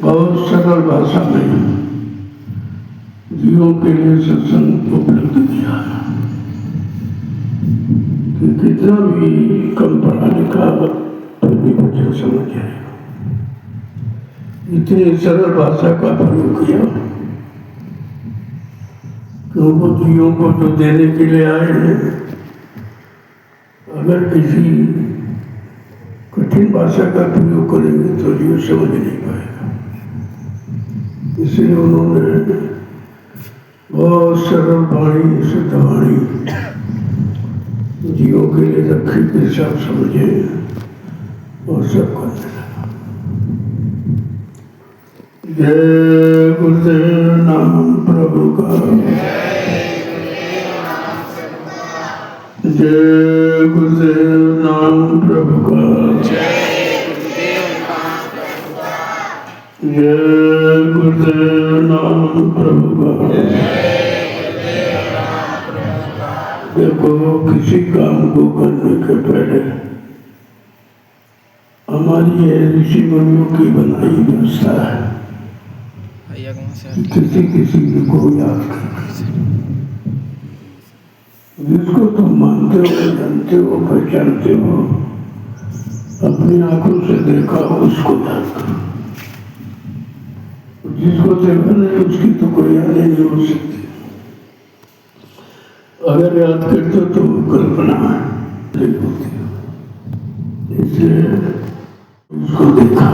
बहुत सरल भाषा में जीवों के लिए सत्संग उपलब्ध किया है कि कितना भी कम पढ़ा लिखा फिर भी बच्चा समझ जाएगा। इतनी सरल भाषा का प्रयोग किया क्योंकि जीवों को जो देने के लिए आए हैं, अगर किसी कठिन भाषा का प्रयोग करेंगे तो जीव समझ नहीं पाएगा। इसलिए उन्होंने बहुत सरल वाणी शुद्ध वाणी जीवों के लिए रखी के सब समझे और सब करने लगा। जय गुरुदेव नाम प्रभु का, जय गुरुदेव नाम प्रभु का, जय गुरुदेव नाम प्रभु का। देखो, किसी काम को करने के पहले हमारी ये ऋषि मुनियों की बनाई व्यवस्था है। किसी को याद कर, जिसको तुम मानते हो, जानते हो, पहचानते हो, अपनी आंखों से देखा हो, उसको याद करो। जिसको देखा नहीं, उसकी तो कोई याद नहीं हो सकती। अगर याद करते तो कल्पना नहीं होती। इसलिए उसको देखा,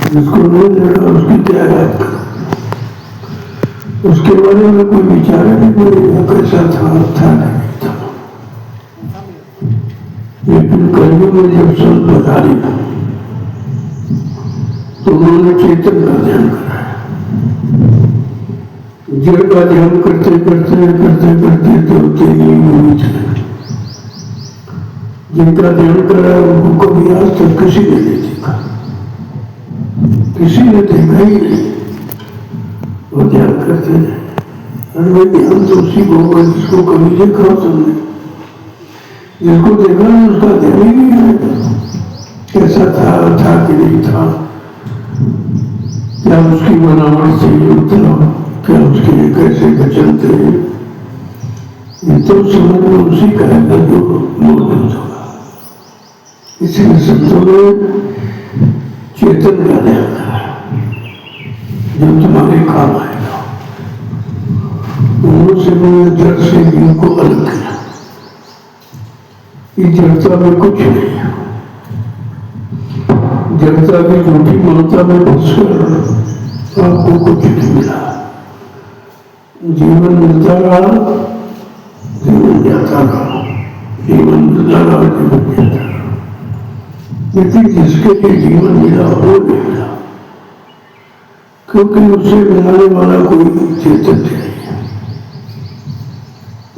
जिसको नहीं देखा उसकी क्या याद करो। उसके बारे में कोई विचार नहीं करेगा कैसा था नहीं था। लेकिन कलयुग में जब संत पधारे तो उन्होंने चेतन का ध्यान कराया। जड़ का ध्यान करते करते करते करते देवते नहीं हुई थे। जिनका ध्यान करा उनको कभी आज तक किसी ने नहीं देखा, किसी ने देखा ही नहीं। वो ध्यान करते हैं, अरे ध्यान तो उसी को होगा जिसको कभी देखा हो तुमने। जिसको देखा नहीं उसका ध्यान ही नहीं आएगा कैसा था कि नहीं था, क्या उसकी बनावट थी उतना, क्या उसके कैसे वचन थे। ये तो समझ में उसी का है जो मूर्त होगा। इसीलिए संतों ने चेतन का ध्यान करा जो तुम्हारे काम आएगा। उन्होंने से मैंने जड़ से जीव को अलग किया। इस जड़ता में कुछ नहीं है। जड़ता की झूठी ममता में फंसकर आपको कुछ नहीं मिला। जीवन मिलता रहा, जीवन जाता रहा, जीवन मिलता रहा, जीवन जाता रहा। लेकिन जिसके लिए जीवन मिला वो नहीं मिला, क्योंकि उससे मिलाने वाला कोई चेतन नहीं है।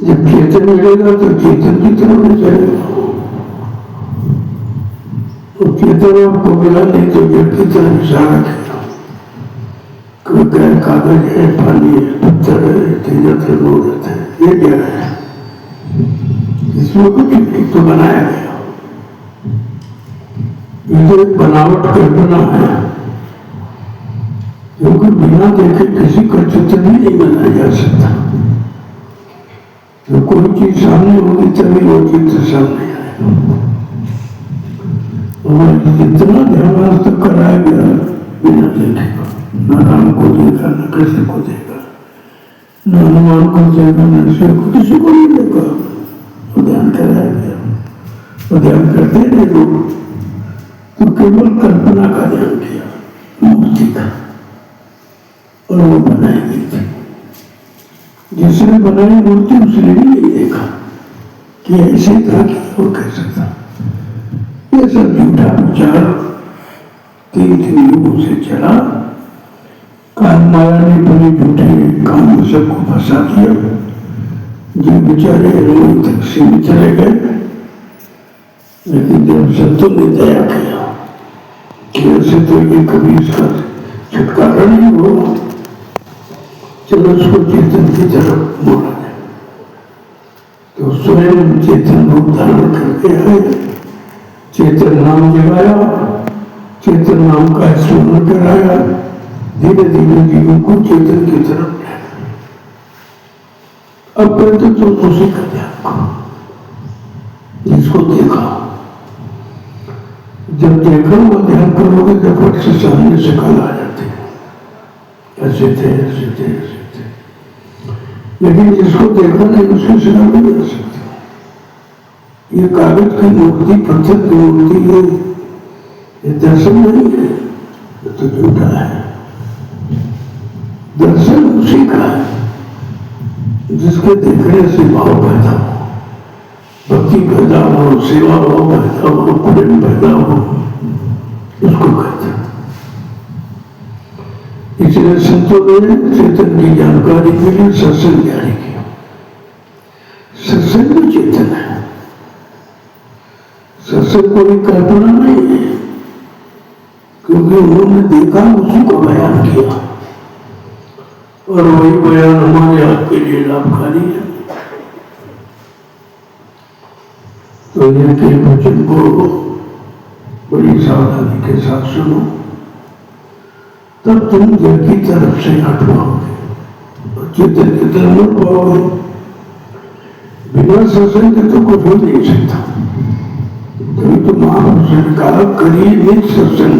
जब चेतन मिलेगा तो चेतन की तरफ ले जाएगा। तो चेतन आपको मिला नहीं तो जड़ की तरफ इशारा किया। कोई गैर कागज है, पानी है, पत्थर है, तेजत है, नूरत है, ये क्या है? इसमें कुछ नहीं तो बनाया गया। ये एक बनावट कल्पना है, क्योंकि बिना देखे किसी का चित्र भी नहीं बनाया जा सकता। तो कोई चीज सामने होगी तभी वो चित्र सामने आएगा। और जितना ध्यान आज तक कराया गया बिना देखे, न राम को देखा, न कृष्ण को देखा, न हनुमान को देखा, न शिव को, किसी को नहीं देखा। वो ध्यान कराया गया। वो ध्यान करते नहीं लोग, तो केवल कल्पना का ध्यान किया, मूर्ति का, और वो बनाई गई थी। जिसने बनाई मूर्ति उसने भी नहीं देखा कि ऐसे था कि वो कैसा था। ये सब झूठा प्रचार 3 युगों से चला। काल माया ने बड़े झूठे काम में सबको फंसा दिया। जो बेचारे रोज तक सीमित चले गए, लेकिन जब संतों ने दया किया कि ऐसे तो ये कभी इसका छुटकारा नहीं होगा, चलो उसको चेतन की तरफ मोड़ा जाए। तो स्वयं चेतन रूप धारण करके आए, चेतन नाम जगाया, चेतन नाम का स्मरण कराया, धीरे धीरे जीवन को चेतन की तरफ ले। अब कहते तो उसी का ध्यान करो, जिसको देखा। जब देखा हुआ ध्यान करोगे तो फट से सामने से कल आ जाते हैं, ऐसे थे ऐसे थे ऐसे थे। लेकिन जिसको देखा नहीं उसकी शिकार नहीं कर सकते। ये कागज की मूर्ति, पत्थर की मूर्ति है, ये दर्शन नहीं है, ये तो झूठा है। दर्शन उसी का है जिसके देखने से भाव पैदा हो, भक्ति पैदा हो, सेवा भाव पैदा हो, प्रेम पैदा हो, उसको कहते हैं। इसलिए संतों ने चेतन की जानकारी के लिए सत्संग जारी किया। सत्संग में चेतन है, सत्संग कोई कल्पना नहीं है, क्योंकि उन्होंने देखा, उसी को बयान किया और वही बयान हमारे आपके लिए लाभकारी है। तो ये के वचन को बड़ी सावधानी के साथ सुनो, तब तुम दिल की तरफ से हट पाओगे और चेतन की तरफ मुड़ पाओगे। बिना सत्संग के तो कुछ हो नहीं सकता। तभी तो महापुरुषों ने कहा, करिए नित्य सत्संग,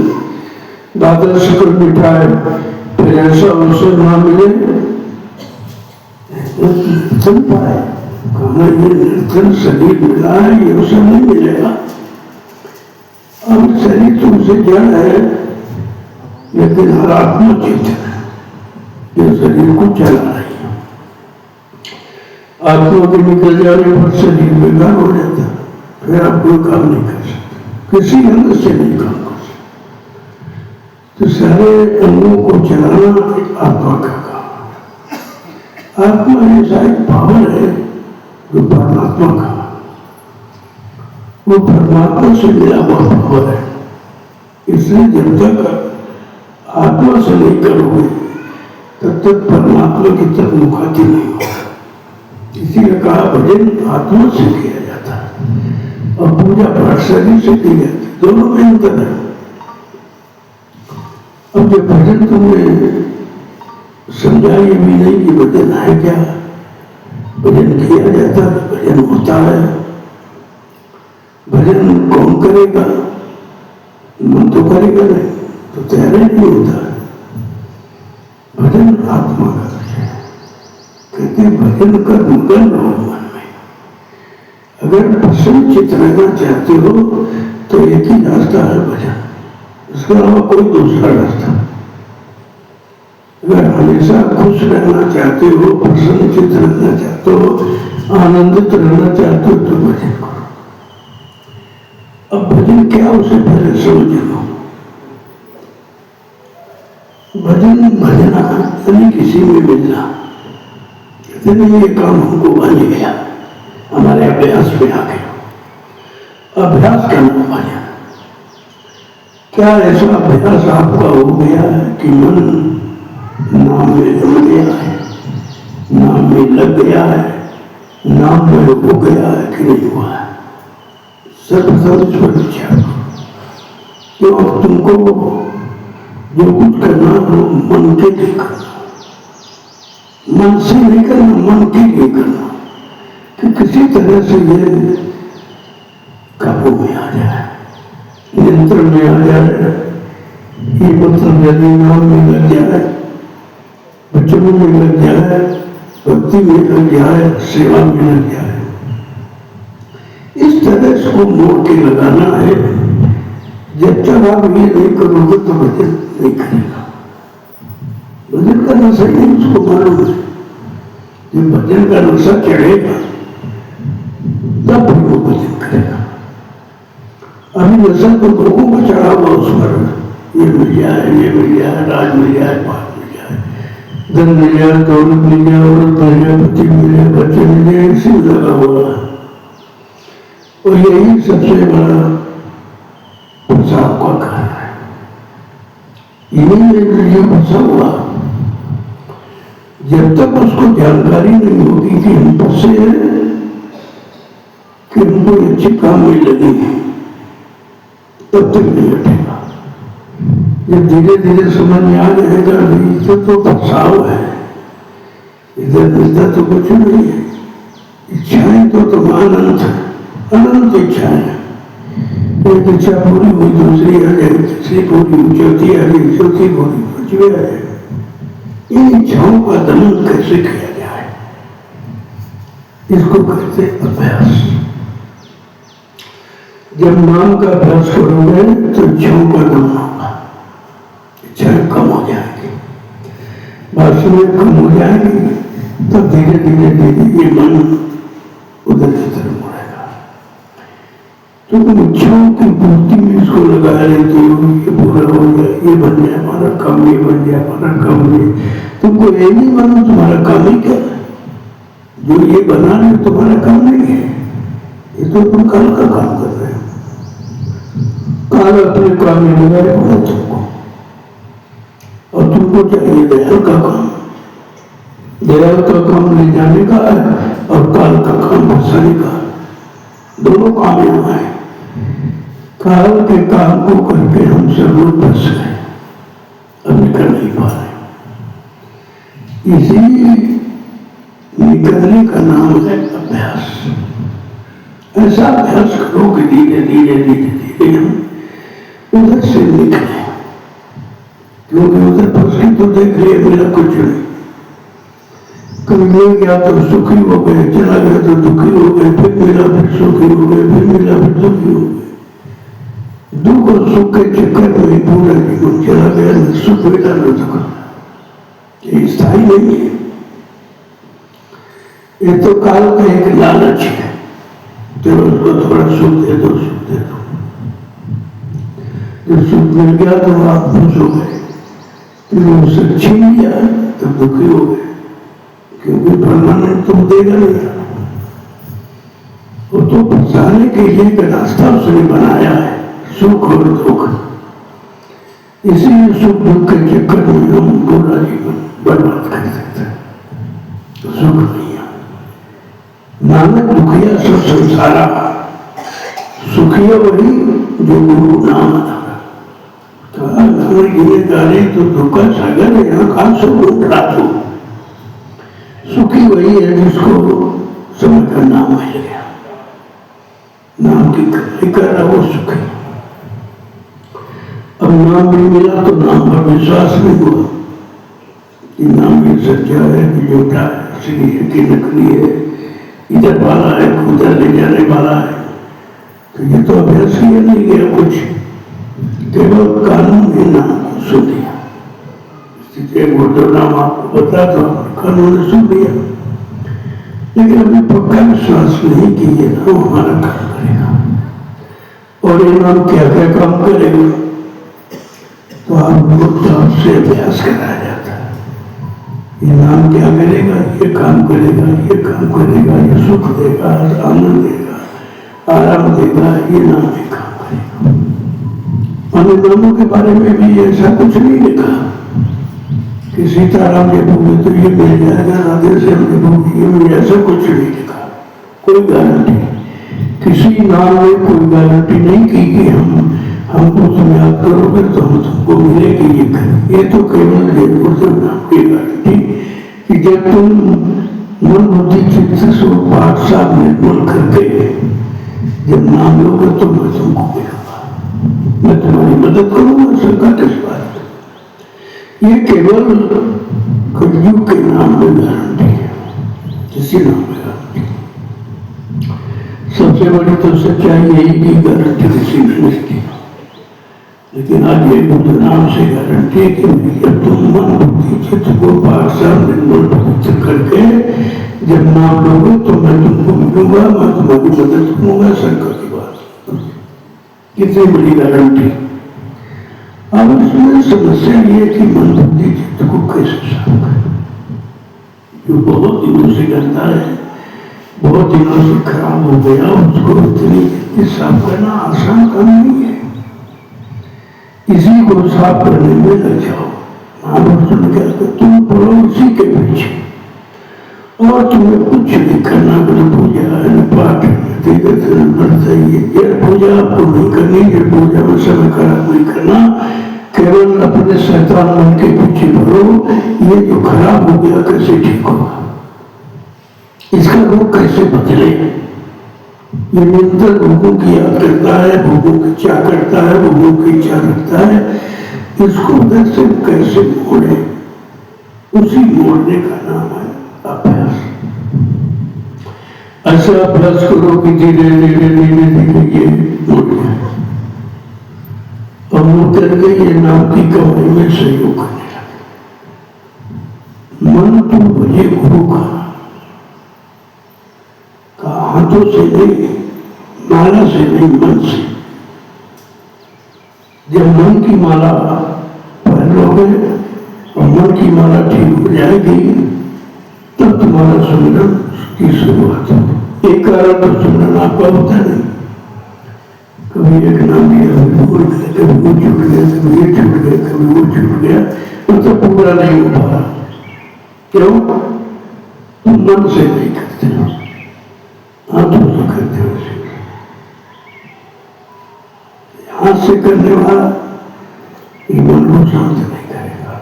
द्वादश कर बिठाए, फिर ऐसा अवसर ना मिले चल पाए। कहना ये निर्धन शरीर मिला है, ये अवसर नहीं मिलेगा। अब शरीर तुमसे जड़ है, लेकिन हर आत्मा चेतन है, ये शरीर को चला रही है। आत्मा के निकल जाने पर शरीर बेकार हो जाता है, फिर आप कोई काम नहीं कर सकते, किसी अंग से नहीं काम कर सकते। तो सारे अंगों को चलाना आत्मा का काम है। आत्मा ऐसा एक पावर है जो परमात्मा का, वो परमात्मा से मिला हुआ पावर है। इसलिए जब तक आत्मा से नहीं करोगे तब तक परमात्मा की तरफ मुखाती नहीं होगा। इसीलिए कहा भजन आत्मा से किया जाता है और पूजा पाठ शरीर से की जाती है, दोनों में अंतर है। अब जब भजन तुमने समझा ये भी नहीं कि भजन है क्या, भजन किया जाता है, भजन होता है। भजन कौन करेगा, मन तो करेगा नहीं, तो तैयार नहीं होता है। भजन आत्मा का है, कहते भजन कर मगन रहो मन में। अगर प्रसन्नचित्त रहना चाहते हो तो एक ही रास्ता है भजन, इसके अलावा कोई दूसरा रास्ता। अगर हमेशा खुश रहना चाहते हो, प्रसन्नचित्त रहना चाहते हो, आनंदित रहना चाहते हो तो भजन करो। अब भजन क्या, उसे पहले समझ लो। भजन भजना यानी किसी में मिलना। कहते नहीं ये काम हमको बन गया, हमारे अभ्यास में आ गया। अभ्यास करना भजन। क्या ऐसा अभ्यास आपका हो गया है कि मन नाम में जम गया है, नाम में लग गया है, नाम में हो गया है कि नहीं हुआ है? सर्वसर्व पर विचार करो। क्यों तुमको जो कुछ करना हो मन के लिए करना, मन से नहीं करना, मन के लिए करना, कि किसी तरह से ये काबू में आ जाए, नियंत्रण में आ जाए। ये मतलब यदि नाम में लग जाए, वचनों में लग जाए, भक्ति में लग जाए, सेवा में लग जाए, इस तरह इसको मोड़ के लगाना है। जब तक आप ये नहीं करोगे तो भजन नहीं करेगा। भजन का नशा नहीं उसको मालूम है। जब भजन का नशा चढ़ेगा तब भी वो भजन करेगा। अभी नशा तो लोगों को चढ़ा हुआ उस पर, ये मिल जाए, ये मिल जाए, राज मिल जाए, बात मिल जाए, धन मिल जाए, दौलत मिल जाए, औरत मिल जाए, पति मिल जाए, बच्चे मिल जाए, इसी में लगा हुआ है। और यही सबसे बड़ा फंसाव का कारण है। यही फंसा हुआ। जब तक उसको जानकारी नहीं होगी कि हम फंसे हैं, कि हमको अच्छे काम में लगेंगे, तब तक नहीं हटेगा। जब धीरे धीरे समझ में आ जाएगा इधर तो फसाव है, इधर मिलता तो कुछ नहीं है, इच्छाएं तो अनंत इच्छाएं, एक इच्छा पूरी हुई दूसरी आ जाएगी, तीसरी पूरी हुई चौथी आ गई, चौथी पूरी पांचवी आ जाएगी। इन इच्छाओं का दमन कैसे किया जाए, इसको कहते अभ्यास। जब नाम का अभ्यास करोगे तो इच्छाओं का दमन होगा, इच्छाएं कम हो जाएगी, वासनाएं कम हो जाएगी, तो धीरे धीरे धीरे ये मन उधर की तरफ मुड़ेगा। तो इच्छाओं की पूर्ति में इसको लगा लेते हो, ये पूरा हो गया, ये बन जाए हमारा काम, ये बन जाए हमारा काम, ये तुमको ये नहीं मानो तुम्हारा काम ही क्या है, जो ये बना रहे तुम्हारा काम नहीं है, ये तो तुम काल का काम कर रहे हो। काल अपने काम में लगाए हुआ तुमको, और तुमको चाहिए दयाल का काम, दयाल का काम ले जाने का है और काल का काम फंसाने का, दोनों काम यहाँ है। काल के काम को करके हम सब लोग फंस गए, अब निकल नहीं पा रहे। इसी निकलने का नाम है अभ्यास। ऐसा अभ्यास करो कि धीरे धीरे धीरे धीरे हम उधर से निकले, क्योंकि उधर फंस के तो देख रहे मेरा कुछ नहीं, कभी मिल गया तो सुखी हो गए, चला गया तो दुखी हो गए, फिर मिला फिर सुखी हो गए, फिर मिला फिर दुखी हो गए। दुख और सुख के चक्कर में पूरा जीवन चला गया, न सुख मिला न दुख। ये स्थायी नहीं है, ये तो काल का एक लालच है, तो उसको थोड़ा सुख दे दो, सुख दे दो। जब सुख मिल गया तो आप खुश हो गए, फिर उसे छीन लिया तब दुखी हो गए, क्योंकि परमानेंट तुम देगा नहीं, वो तो फंसाने के लिए एक रास्ता उसने बनाया है, सुख और दुख। इसी सुख दुख के चक्कर में हम पूरा जीवन बर्बाद कर देते हैं, तो सुख नहीं है। नानक दुखिया सब संसारा, सुखिया वही जो गुरु नाम था। नानक जी ने कहा तो दुख का सागर है, यहाँ खान सो उठा दो। सुखी वही है जिसको समय का नाम मिल गया, नाम की कमाई कर रहा वो सुखी। अब नाम नहीं मिला तो नाम पर विश्वास नहीं हुआ कि नाम ये सच्चा है कि झूठा है, असली है कि नकली है, इधर वाला है कि उधर ले जाने वाला है। तो ये तो अभ्यास किया नहीं गया कुछ, केवल कानून ने नाम को सुन लिया। एक वो नाम आपको बता दो, कानून ने सुन लिया, लेकिन अभी पक्का विश्वास नहीं कि ये नाम हमारा काम करेगा, और ये नाम क्या क्या काम करेगा। तो आपसे अभ्यास कराया जाता है, ये नाम क्या करेगा, ये काम करेगा, ये काम करेगा, ये सुख देगा, आनंद देगा, आराम देगा, ये नाम ही काम करेगा। अन्य नामों के बारे में भी ऐसा कुछ नहीं लिखा कि सीताराम जपोगे तो ये मिल जाएगा, राधे श्याम जपोगे ये मिल, ऐसा कुछ नहीं लिखा। कोई गारंटी, किसी नाम में कोई गारंटी नहीं की कि हमको तुम याद करोगे तो हम तुमको मिलेगी ये कर। ये तो केवल गुरुदेव नाम की गारंटी कि जब तुम मन बुद्धि चित्त से पाठ साथ निर्मल करके जब नाम लोगे तो मैं तुमको मिलूंगा, मैं तुम्हारी मदद करूंगा। शंका किस बात, ये केवल कलयुग के नाम में गारंटी है, किसी नाम में गारंटी। सबसे बड़ी तो सच्चाई यही की गारंटी किसी ने नहीं की, लेकिन आज ये बुद्ध नाम से गारंटी है कि जब तुम मन बुद्धि चित्त को पाठशाल निर्मल पवित्र करके जब नाम लोगे तो मैं तुमको मिलूंगा, मैं तुम्हारी मदद करूंगा। शंकर की बात कितनी बड़ी गारंटी। अब इसमें समस्या ये कि मन बुद्धि चित्त को कैसे साफ करें, जो बहुत दिनों से करता है, बहुत दिनों से खराब हो गया, उसको इतनी साफ करना आसान काम नहीं है। इसी को साफ करने में लग जाओ। महापुरुषों ने कहते तुम पढ़ो इसी के पीछे, और तुम्हें कुछ नहीं करना, न पूजा न पाठ न तीर्थ न व्रत, ये पूजा आपको नहीं करनी, ये पूजा में समय खराब नहीं करना, केवल अपने शैतान मन के पीछे पड़ो, ये जो खराब हो गया कैसे ठीक होगा, इसका रूप कैसे बदले। ये निरंतर भोगों की याद करता है, भोगों की इच्छा करता है, भोगों की इच्छा रखता है, इसको कैसे कैसे मोड़े, उसी मोड़ने का नाम है अभ्यास। ऐसा अभ्यास करो कि धीरे धीरे धीरे धीरे ये मुड़ जाए और मुड़ करके ये नाम की कमाई में सहयोग करने लगे। मन तो बजे गुरु का हाथों से नहीं, माला से नहीं, मन से। जब मन की माला पहनोगे और मन की माला ठीक हो जाएगी, तब तुम्हारा सुमिरन की शुरुआत है। एक कारण तो सुमिरन आपका होता नहीं, कभी एक नाम लिया, कभी भूल गया, कभी वो छूट गया, कभी ये छूट गया, कभी वो छूट गया, मतलब पूरा नहीं हो पा रहा। क्यों? तुम मन से नहीं करते हो, हाथों से करते हो। हाथ से करने वाला ये मन को शांत नहीं करेगा,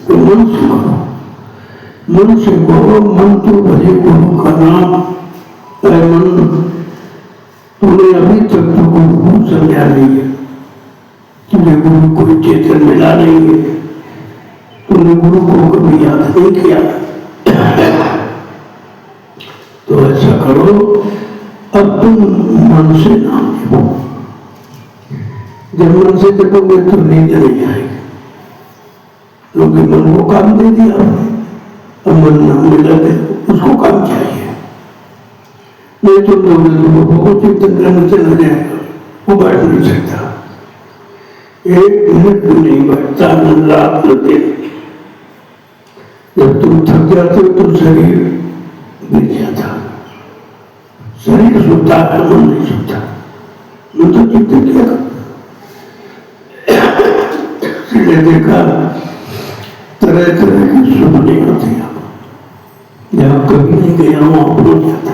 तो मन से करो, मन से करो। मन तो भजे गुरु का नाम है। मन तूने अभी तक तो गुरु को समझा नहीं है, तुझे गुरु कोई चेतन मिला नहीं है, तूने गुरु को कभी याद नहीं किया। तो ऐसा करो, अब तुम मन से नाम जपो। जब मन से जपोगे तो नींद नहीं आएगी, क्योंकि मन को काम दे दिया आपने। अब मन नाम मिला दे, उसको काम चाहिए। नहीं तो दोगे तो वो चिंतन करने चला जाएगा, वो बैठ नहीं सकता, एक मिनट भी नहीं बैठता, न रात न दिन। जब तुम थक जाते हो तो शरीर गिर जाता, शरीर सोता है, मन नहीं सोता। मन तो चिंतन किया सीधे देखा, तरह तरह की सुपने होती हैं। जहाँ कभी नहीं गया वहां भूल जाता,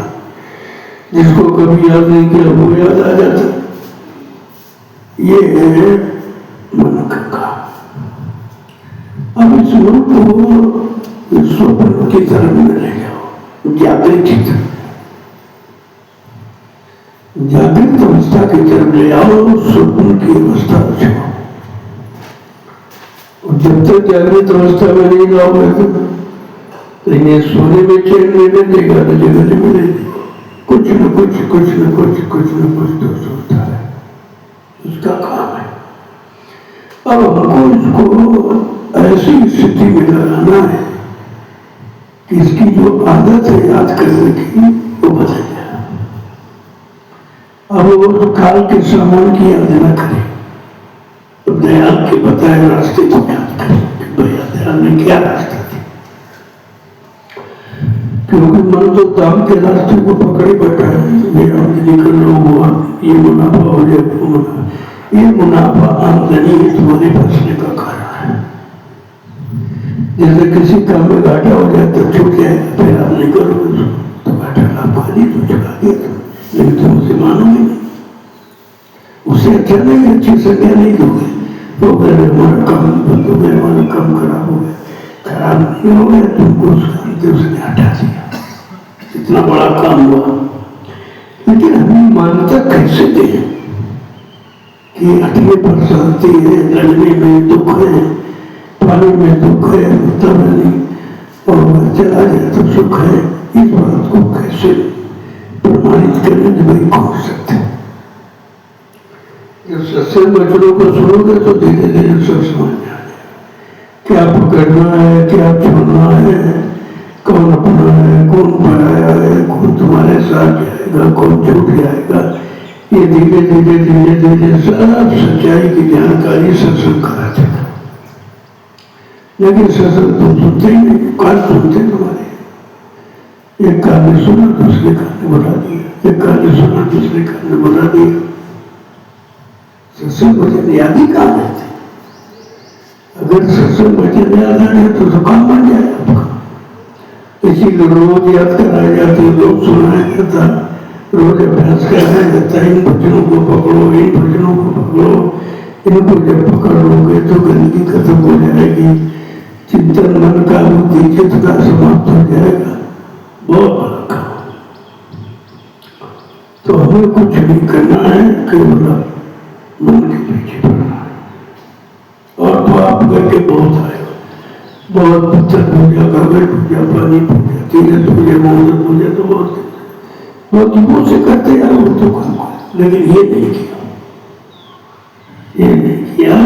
जिसको कभी याद नहीं किया वो याद आ जाता। ये है मन का काम। अब इस मन को स्वप्न की तरह में ले जाओ, जागृत की तरफ, जागृत अवस्था की तरफ ले आओ, स्वप्न की अवस्था छोड़ो। जब तक जागृत अवस्था में नहीं जाओगे तो इन्हें सोने में चैन लेने देगा, तो जगह नहीं मिलेगी। कुछ न कुछ कुछ न कुछ कुछ न कुछ तो सोचता है, उसका काम है। अब हमको इसको ऐसी स्थिति में लगाना है कि इसकी जो आदत है याद करने की वो बदल जाए। अब वो काल के सामान की याद न करे, दयाल के बताए रास्ते को याद करें। भैया दयाल ने क्या रास्ता दिया, क्योंकि मन तो दाम के रास्ते को पकड़े बैठा है। मेरा निकल लो हुआ, ये मुनाफा हो जाए, ये मुनाफा आमदनी तुम्हारे बचने का कारण है। जैसे किसी काम में घाटा हो जाए तो छूट जाए, फिर आप नहीं करोगे तो घाटा लाभ खाली तो चुका दिया, लेकिन तुम उसे मानोगे नहीं, उसे अच्छा नहीं, अच्छी संज्ञा नहीं दोगे, तो हमारा काम बंद हो गया, हमारा काम खराब हो गया। खराब नहीं हो गया, तुमको उस काम से उसने हटा दिया, इतना बड़ा काम हुआ। लेकिन हमें मान्यता कैसे दे कि हटने पर शांति है, लड़ने में दुख है, पानी में दुख है, तब नहीं, और चला जाए तो सुख है। इस बात को कैसे प्रमाणित करने में नहीं खोज सकते। जब सत्संग वचनों को सुनोगे तो धीरे धीरे सब समझ जाएगा, क्या पकड़ना है, क्या छोड़ना है, कौन अपना है, कौन पराया है, कौन तुम्हारे साथ जाएगा, कौन छूट जाएगा। ये धीरे धीरे धीरे धीरे सारा सच्चाई की जानकारी सत्संग करा देगा। लेकिन सत्संग तुम सुनते ही नहीं, कान सुनते तुम्हारे, एक कान ने सुना दूसरे कान ने बुला दिया, एक कान ने सुना दूसरे कान ने बुला दिया। सत्संग वचन याद ही कहाँ रहते। अगर सत्संग वचन याद आ रहे तो काम बन जाए आपका। इसीलिए रोज याद कराया जाता है, रोज सुनाया जाता, रोज अभ्यास कराया जाता है। इन वचनों को पकड़ो, इन वचनों को पकड़ो, इनको जब पकड़ लोगे तो गंदगी खत्म हो जाएगी, चिंतन मन का बुद्धि चित्त का समाप्त हो जाएगा। बहुत बड़ा काम। तो हमें कुछ नहीं करना है, केवल मन के पीछे पड़ना है। और तो आप करके बहुत आएगा, बहुत पत्थर पूजा, कागज पूजा, पानी पूजा, तीरथ पूजा, मंदिर पूजा, तो बहुत दिनों से करते हैं वो तो काम, लेकिन ये नहीं किया। ये नहीं किया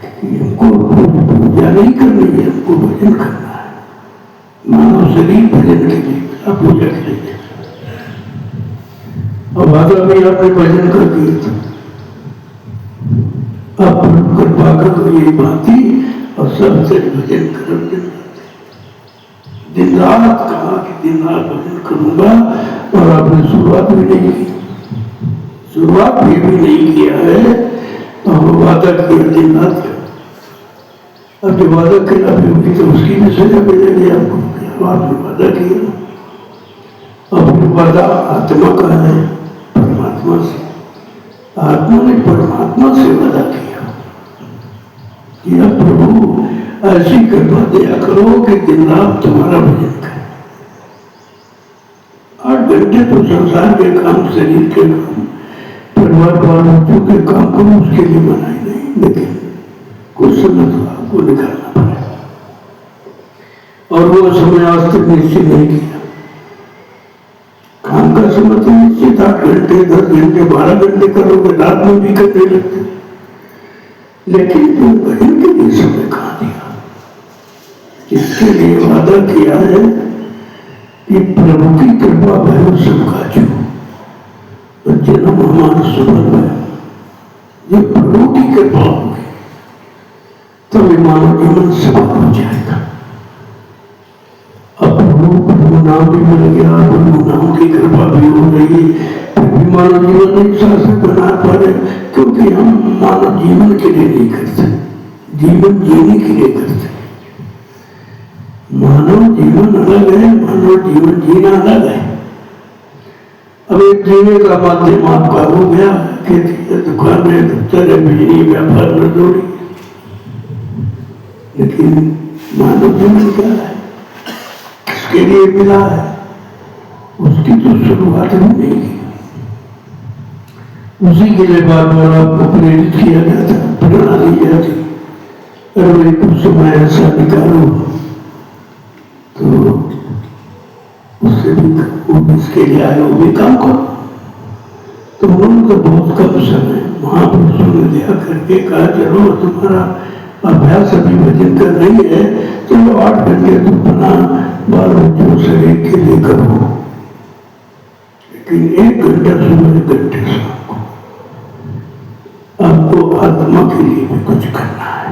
कि हमको पूजा नहीं करनी है, हमको भजन करना है। मानव शरीर भजन के लिए, पूजा के लिए। और माता भी आपने भजन कर दिया था, अब कृपा कर ये बात थी, और सबसे भजन करो दिन रात। कहा कि दिन रात भजन करूंगा, और आपने शुरुआत भी नहीं की, शुरुआत भी नहीं किया है। तो हम वादा किया दिन रात का, अब जो वादा खिलाफी होगी तो उसकी भी सजा मिलेगी आपको। आपने वादा किया, और फिर वादा आत्मा का है, परमात्मा से। आत्मा ने परमात्मा से वादा किया कि अब प्रभु ऐसी कृपा दिया करो कि दिन रात तुम्हारा भजन करे। 8 घंटे तो संसार के काम, शरीर के काम, परिवार वालों के काम को उसके लिए बनाई नहीं, लेकिन कुछ समय तो आपको निकालना पड़ेगा। और वो समय आज तक निश्चित नहीं किया। काम का समय तो निश्चित 8 घंटे, 10 घंटे, 12 घंटे करोगे, रात में भी करने लगते, लेकिन जो भजन के लिए समय कहा दिया। इसके लिए वादा किया है कि प्रभु की कृपा भयो सबका जो जन्म हमारा सुबह है, ये प्रभु की कृपा होगी तभी मानव जीवन सफल हो जाएगा। अब प्रभु नाम भी मिल गया, प्रभु नाम की कृपा भी हो गई, फिर भी मानव जीवन नहीं शासक बना पा रहे, क्योंकि हम मानव जीवन के लिए नहीं करते, जीवन जीने के लिए करते। मानव जीवन अलग है, मानव जीवन जीना अलग है। अब एक जीने का माध्यम आपका हो गया, खेती है, दुकान है, दफ्तर है, बिजली, व्यापार, मजदूरी, लेकिन मानव जीवन क्या है, किसके लिए मिला है, उसकी तो शुरुआत ही नहीं की। उसी के लिए बार बार आपको प्रेरित किया जाता, प्रेरणा दी जाती, अरे कुछ समय ऐसा निकालो तो उससे भी वो इसके लिए आए, वो भी काम करो। तो उन्होंने तो बहुत कम समय महापुरुषों ने दिया करके कहा, चलो तुम्हारा अभ्यास अभी भजन कर रही है, चलो 8 घंटे तुम बना 12 बच्चों शरीर के लिए करो, लेकिन 1 घंटा सुबह, 1 घंटे शाम को आपको आत्मा के लिए भी कुछ करना है,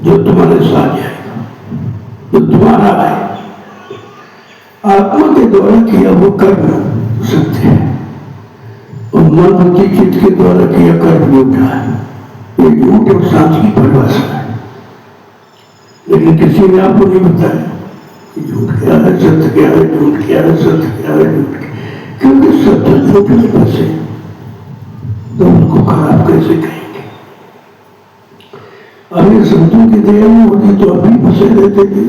जो तुम्हारे साथ जाएगा, जो तुम्हारा है। आत्मा के द्वारा किया वो कर्म सत्य है, और मन बुद्धि चित्त के द्वारा किया कर्म झूठा है। ये झूठ और सांच की परिभाषा है, लेकिन किसी ने आपको नहीं बताया कि झूठ क्या है, सत्य क्या है, झूठ क्या है, सत्य क्या है, झूठ क्या, क्योंकि सत्य झूठ में फंसे तो उनको खराब कैसे कहेंगे। अभी संतों की दया में होती तो अभी फंसे रहते थे,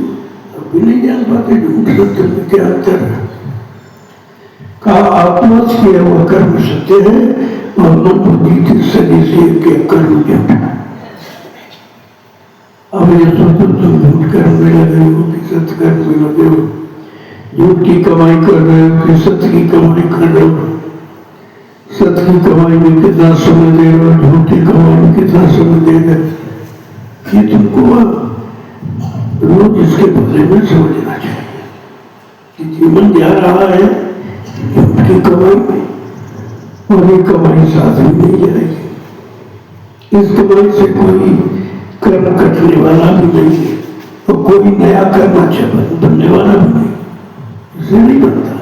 अभी नहीं जान पाते झूठ सत्य में क्या अंतर है। कहा आत्मा से हुआ कर्म सत्य है, और मन बुद्धि शरीर से के कर्म झूठ है। अब ये सोचो तुम झूठ कर्म में लगे हो कि सत्य कर्म में लगे हो, झूठ की कमाई कर रहे हो कि सत्य की कमाई कर रहे हो, सत्य की कमाई में कितना समय दे रहे हो, झूठ की कमाई में कितना समय दे रहे हो। ये तुमको रोज इसके बारे में समझना चाहिए कि जीवन जा रहा है झूठ की कमाई में, और ये कमाई साथ में नहीं जाएगी। इस कमाई से कोई कर्म कटने वाला भी नहीं है, और कोई नया कर्म अच्छा बनने वाला भी नहीं, इससे नहीं बनता।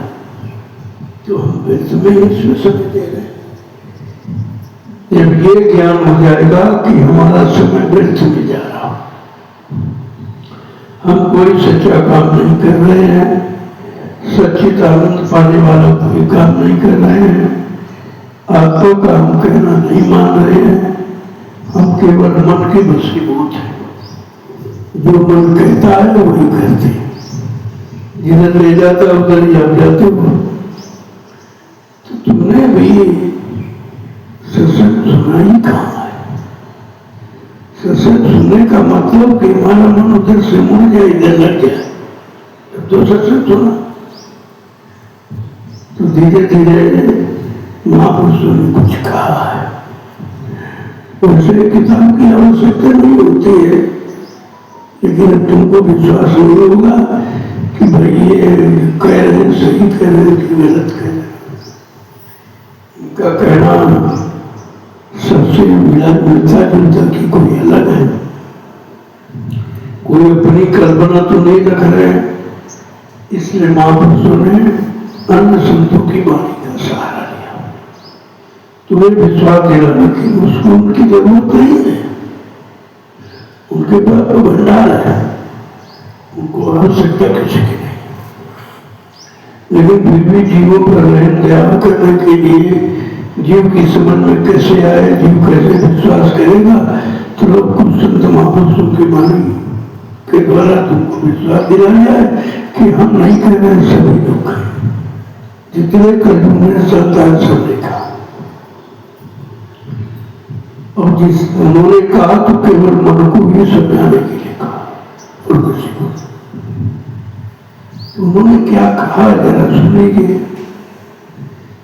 तो हम व्यर्थ में इसमें समय दे रहे हैं। जब ये ज्ञान हो जाएगा कि हमारा समय व्यर्थ में जा रहा, हम कोई सच्चा काम नहीं कर रहे हैं, सच्चित आनंद पाने वाला कोई काम नहीं कर रहे हैं, आत्मा का हम कहना नहीं मान रहे हैं, हम केवल मन के वशीभूत हैं, जो मन कहता है वही करते, जिधर ले जाता है उधर ही आप जाते हो। तो तुमने भी सत्संग सुना ही कहाँ है? सत्संग सुनने का मतलब कि हमारा मन उधर से मुड़ जाए, इधर लग जाए, तब तो सत्संग सुना। तो धीरे धीरे महापुरुषों ने कुछ कहा है, वैसे किताब की आवश्यकता नहीं होती है, लेकिन तुमको विश्वास नहीं होगा कि भाई ये कह रहे सही कह रहे कि गलत कह रहे। इनका कहना सबसे मिलता जुलता कि कोई अलग है, कोई अपनी कल्पना तो नहीं रख रहे। इसलिए महापुरुषों ने अन्य संतों की वाणी का सहारा लिया। तुम्हें विश्वास दिलाने की उसको उनकी जरूरत नहीं है, उनके पास तो भंडार है, उनको आवश्यकता किसी की नहीं। लेकिन फिर भी जीवों पर रहम दया करने के लिए, जीव की समझ में कैसे आए, जीव कैसे विश्वास करेगा, तो लोग कुछ संत महापुरुषों की वाणी के द्वारा तुमको विश्वास दिलाया जाए कि हम नहीं कह रहे, सभी लोग कहें, जितने कलयुग में चलता है सब देखा। और जिस उन्होंने कहा तो केवल मन को ही समझाने के लिए कहा, और किसी को। तो उन्होंने क्या कहा जरा सुनेंगे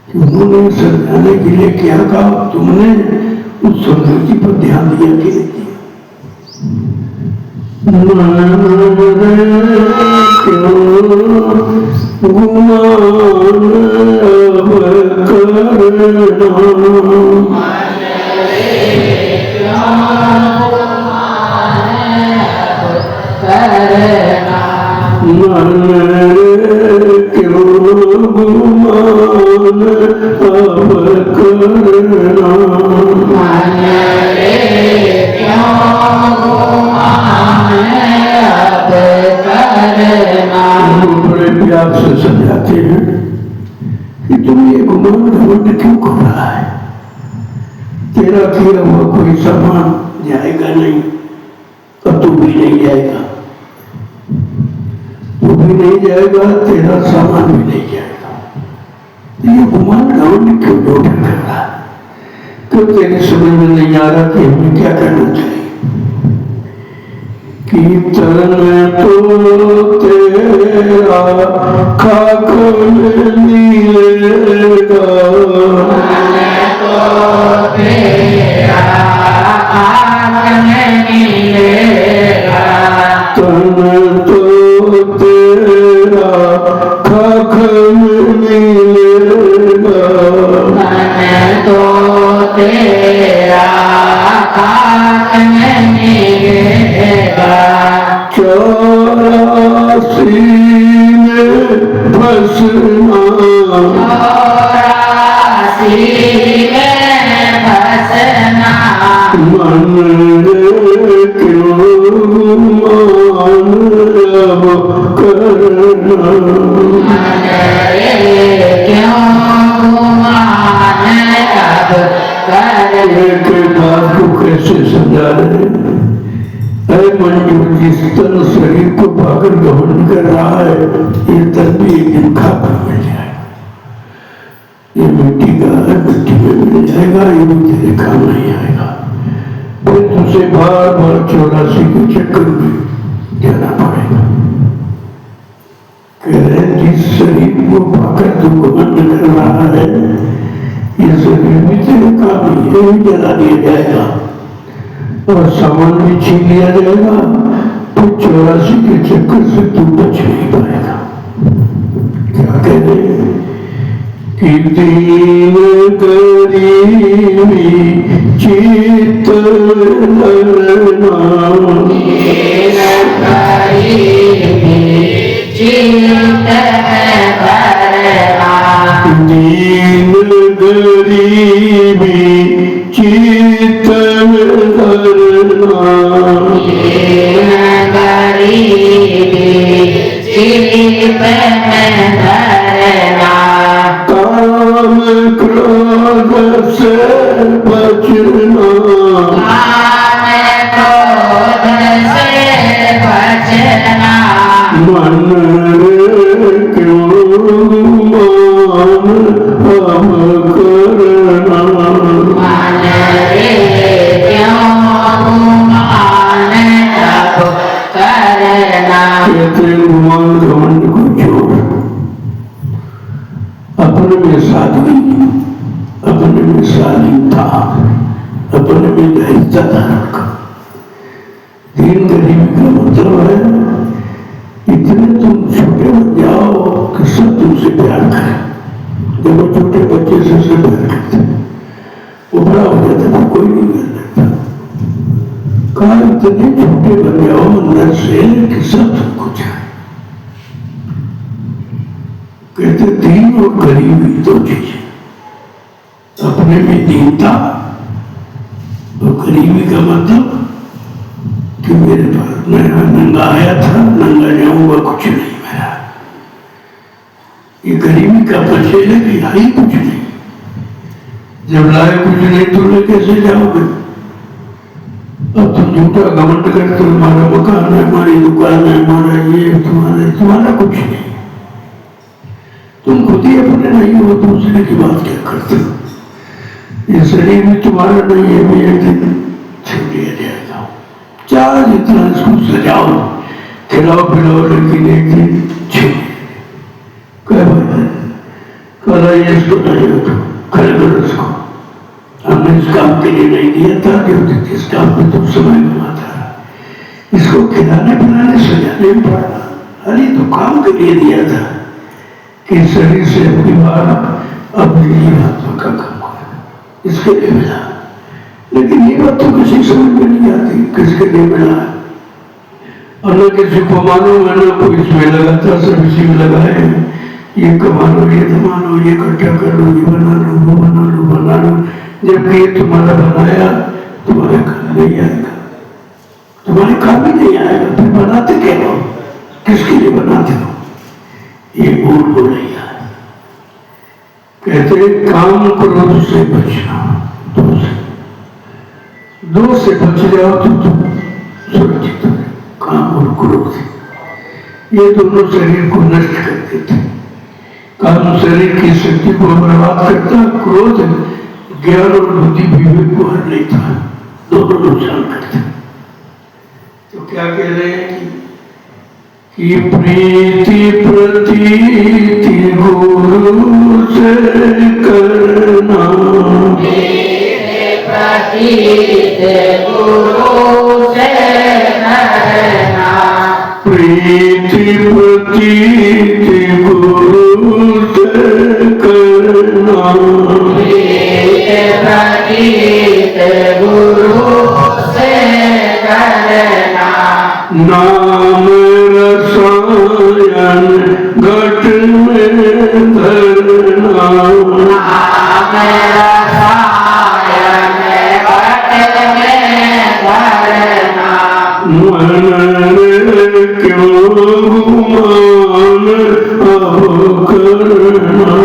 कि उन्होंने समझाने के लिए क्या कहा। तुमने उस समझौती पर ध्यान दिया कि नहीं दिया? बड़े प्यार से समझाते हैं कि तुम ये गुमान घमंड क्यों कर रहा है? तेरा किया हुआ कोई सामान जाएगा नहीं, और तू भी नहीं जाएगा, तू भी नहीं जाएगा, तेरा सामान भी नहीं जाएगा। ये गुमान घमंड क्यों जोड़ कर रहा है? क्यों तेरी समझ में नहीं आ रहा कि हमें क्या करना चाहिए? कीर्तन तो तेरा खाक में मिलेगा, तो तेरा खाक में मिलेगा, तन तो तेरा खाक में मिलेगा, तन तो तेरा खाक में मिलेगा। 84 में फंसना, 84 में फंसना, मन क्यों मान अब करना, मन क्यों मान अब करना। के बात को कैसे समझा रहे? मंजू जिस तन शरीर को पाकर घमंड कर रहा है, ये तन भी एक दिन खाकर मिल जाएगा। ये मिट्टी का है, मिट्टी में मिल जाएगा, ये भी तेरे काम नहीं आएगा। फिर तुझे बार बार 84 के चक्कर में जाना पड़ेगा। कह रहे जिस शरीर को पाकर तू घमंड कर रहा है, ये शरीर भी तेरे काम नहीं, ये भी जला दिया जाएगा और सामान भी छीन लिया जाएगा। तो 84 के चक्कर से तू बच नहीं पाएगा। क्या कहते हैं कि दीन गरीबी चित धरना, दीन गरीबी चित धरना, दीन गरीबी चित काम क्रोध से बचना, मन रे क्यों मान अब करना, मन रे क्यों मान अब करना। कहते गुमान घमंड को छोड़, अपने में साधवी, अपने में शालीनता, अपने में धैर्यता रख। दीन गरीबी का मतलब है इतने तुम छोटे बन जाओ कि सब तुमसे प्यार करें। जब वो छोटे बच्चे से प्यार करते, वो बड़ा हो जाता था, कोई नहीं कर सकता। कहा इतने छोटे बन जाओ अंदर से कि सब तुमको चाहे। कहते दीन और गरीबी दो चीजें, अपने में दीनता और गरीबी का मतलब कि मेरे पास मैं नंगा आया था, नंगा जाऊंगा, कुछ नहीं मेरा। ये गरीबी का परिचय है कि है ही कुछ नहीं। जब लाए कुछ नहीं तो ले कैसे जाओगे? अब तुम झूठा घमंड करते हो, हमारा मकान है, हमारी दुकान है, हमारा ये, तुम्हारा कुछ नहीं। तुम खुद ही अपने नहीं हो, दूसरे की बात क्या करते हो? ये शरीर भी तुम्हारा नहीं है, भी एक दिन छीन लिया जाएगा। चाहे जितना इसको सजाओ, खिलाओ पिलाओ, लेकिन एक दिन छीन कह भाई कल आइए इसको नहीं रखो, खरीदो इसको। हमने इस काम के लिए नहीं दिया था कि इस काम में तुम समय घुमाता रहा। इसको खिलाने पिलाने सजाने में पड़ना, अरे तो काम के लिए दिया था कि शरीर से अपनी बात अपनी आत्मा का काम करें, इसके लिए मिला। लेकिन ये बात तो किसी समझ में नहीं आती किसके लिए मिला है, और न किसी को मालूम है, न कोई इसमें लगाता, सब इसी में लगाए। ये कमा लो, ये कमा लो, ये इकट्ठा कर लो, ये बना लो, वो बना लो, बना लो। जबकि ये तुम्हारा बनाया तुम्हारे काम नहीं आएगा, तुम्हारे काम ही नहीं आएगा। फिर बनाते क्या हो, किसके लिए बनाते हो? ये भूल हो रही है। कहते काम क्रोध से बचना, दो से बच जाओ तो तुम सुरक्षित हो। काम और क्रोध ये दोनों शरीर को नष्ट कर देते। काम शरीर की शक्ति को बर्बाद करता, क्रोध ज्ञान और बुद्धि विवेक को हर लेता, दोनों नुकसान करते। तो क्या कह रहे हैं कि प्रीति प्रतीति गुरु से करना, गुरु से करना, प्रीति प्रतीति गुरु से करना, गुरु से करना। नाम रसायन घट में धरना, नाम रसायन घट में धरना। मन रे क्यों गुमान अब करना,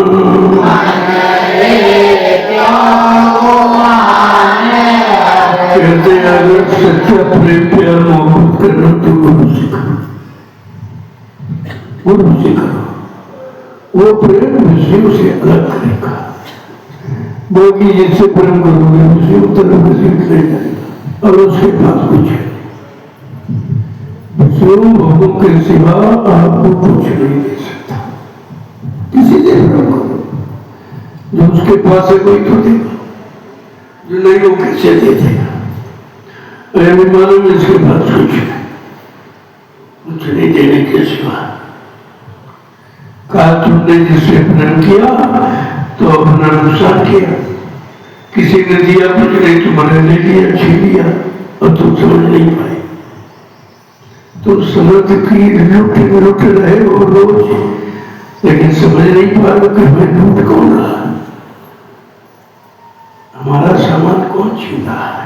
कहते अगर सच्चा प्रेम प्यार मोहब्बत करना तो गुरु से करो, गुरु से करो। वो प्रेम विषयों से अलग करेगा। बाकी जिससे प्रेम करोगे विषयों तरफ से ले जाएगा, और उसके पास कुछ है विषयों भोगों के सिवा आपको कुछ नहीं दे सकता। किसी से प्रेम करो, जो उसके पास है कोई तो देगा, जो नहीं वो कैसे दे देगा? मालूम इसके पास कुछ नहीं देने के सिवा। कहा तुमने जिससे प्रेम किया तो अपना नुकसान किया। किसी ने दिया कुछ नहीं, तुम्हारे ले लिया, छीन लिया, और तुम समझ नहीं पाए। तुम समझ की लुट रहे हो रोज, लेकिन समझ नहीं पा रहे कि हमें लूट कौन रहा, हमारा सामान कौन छीन रहा है।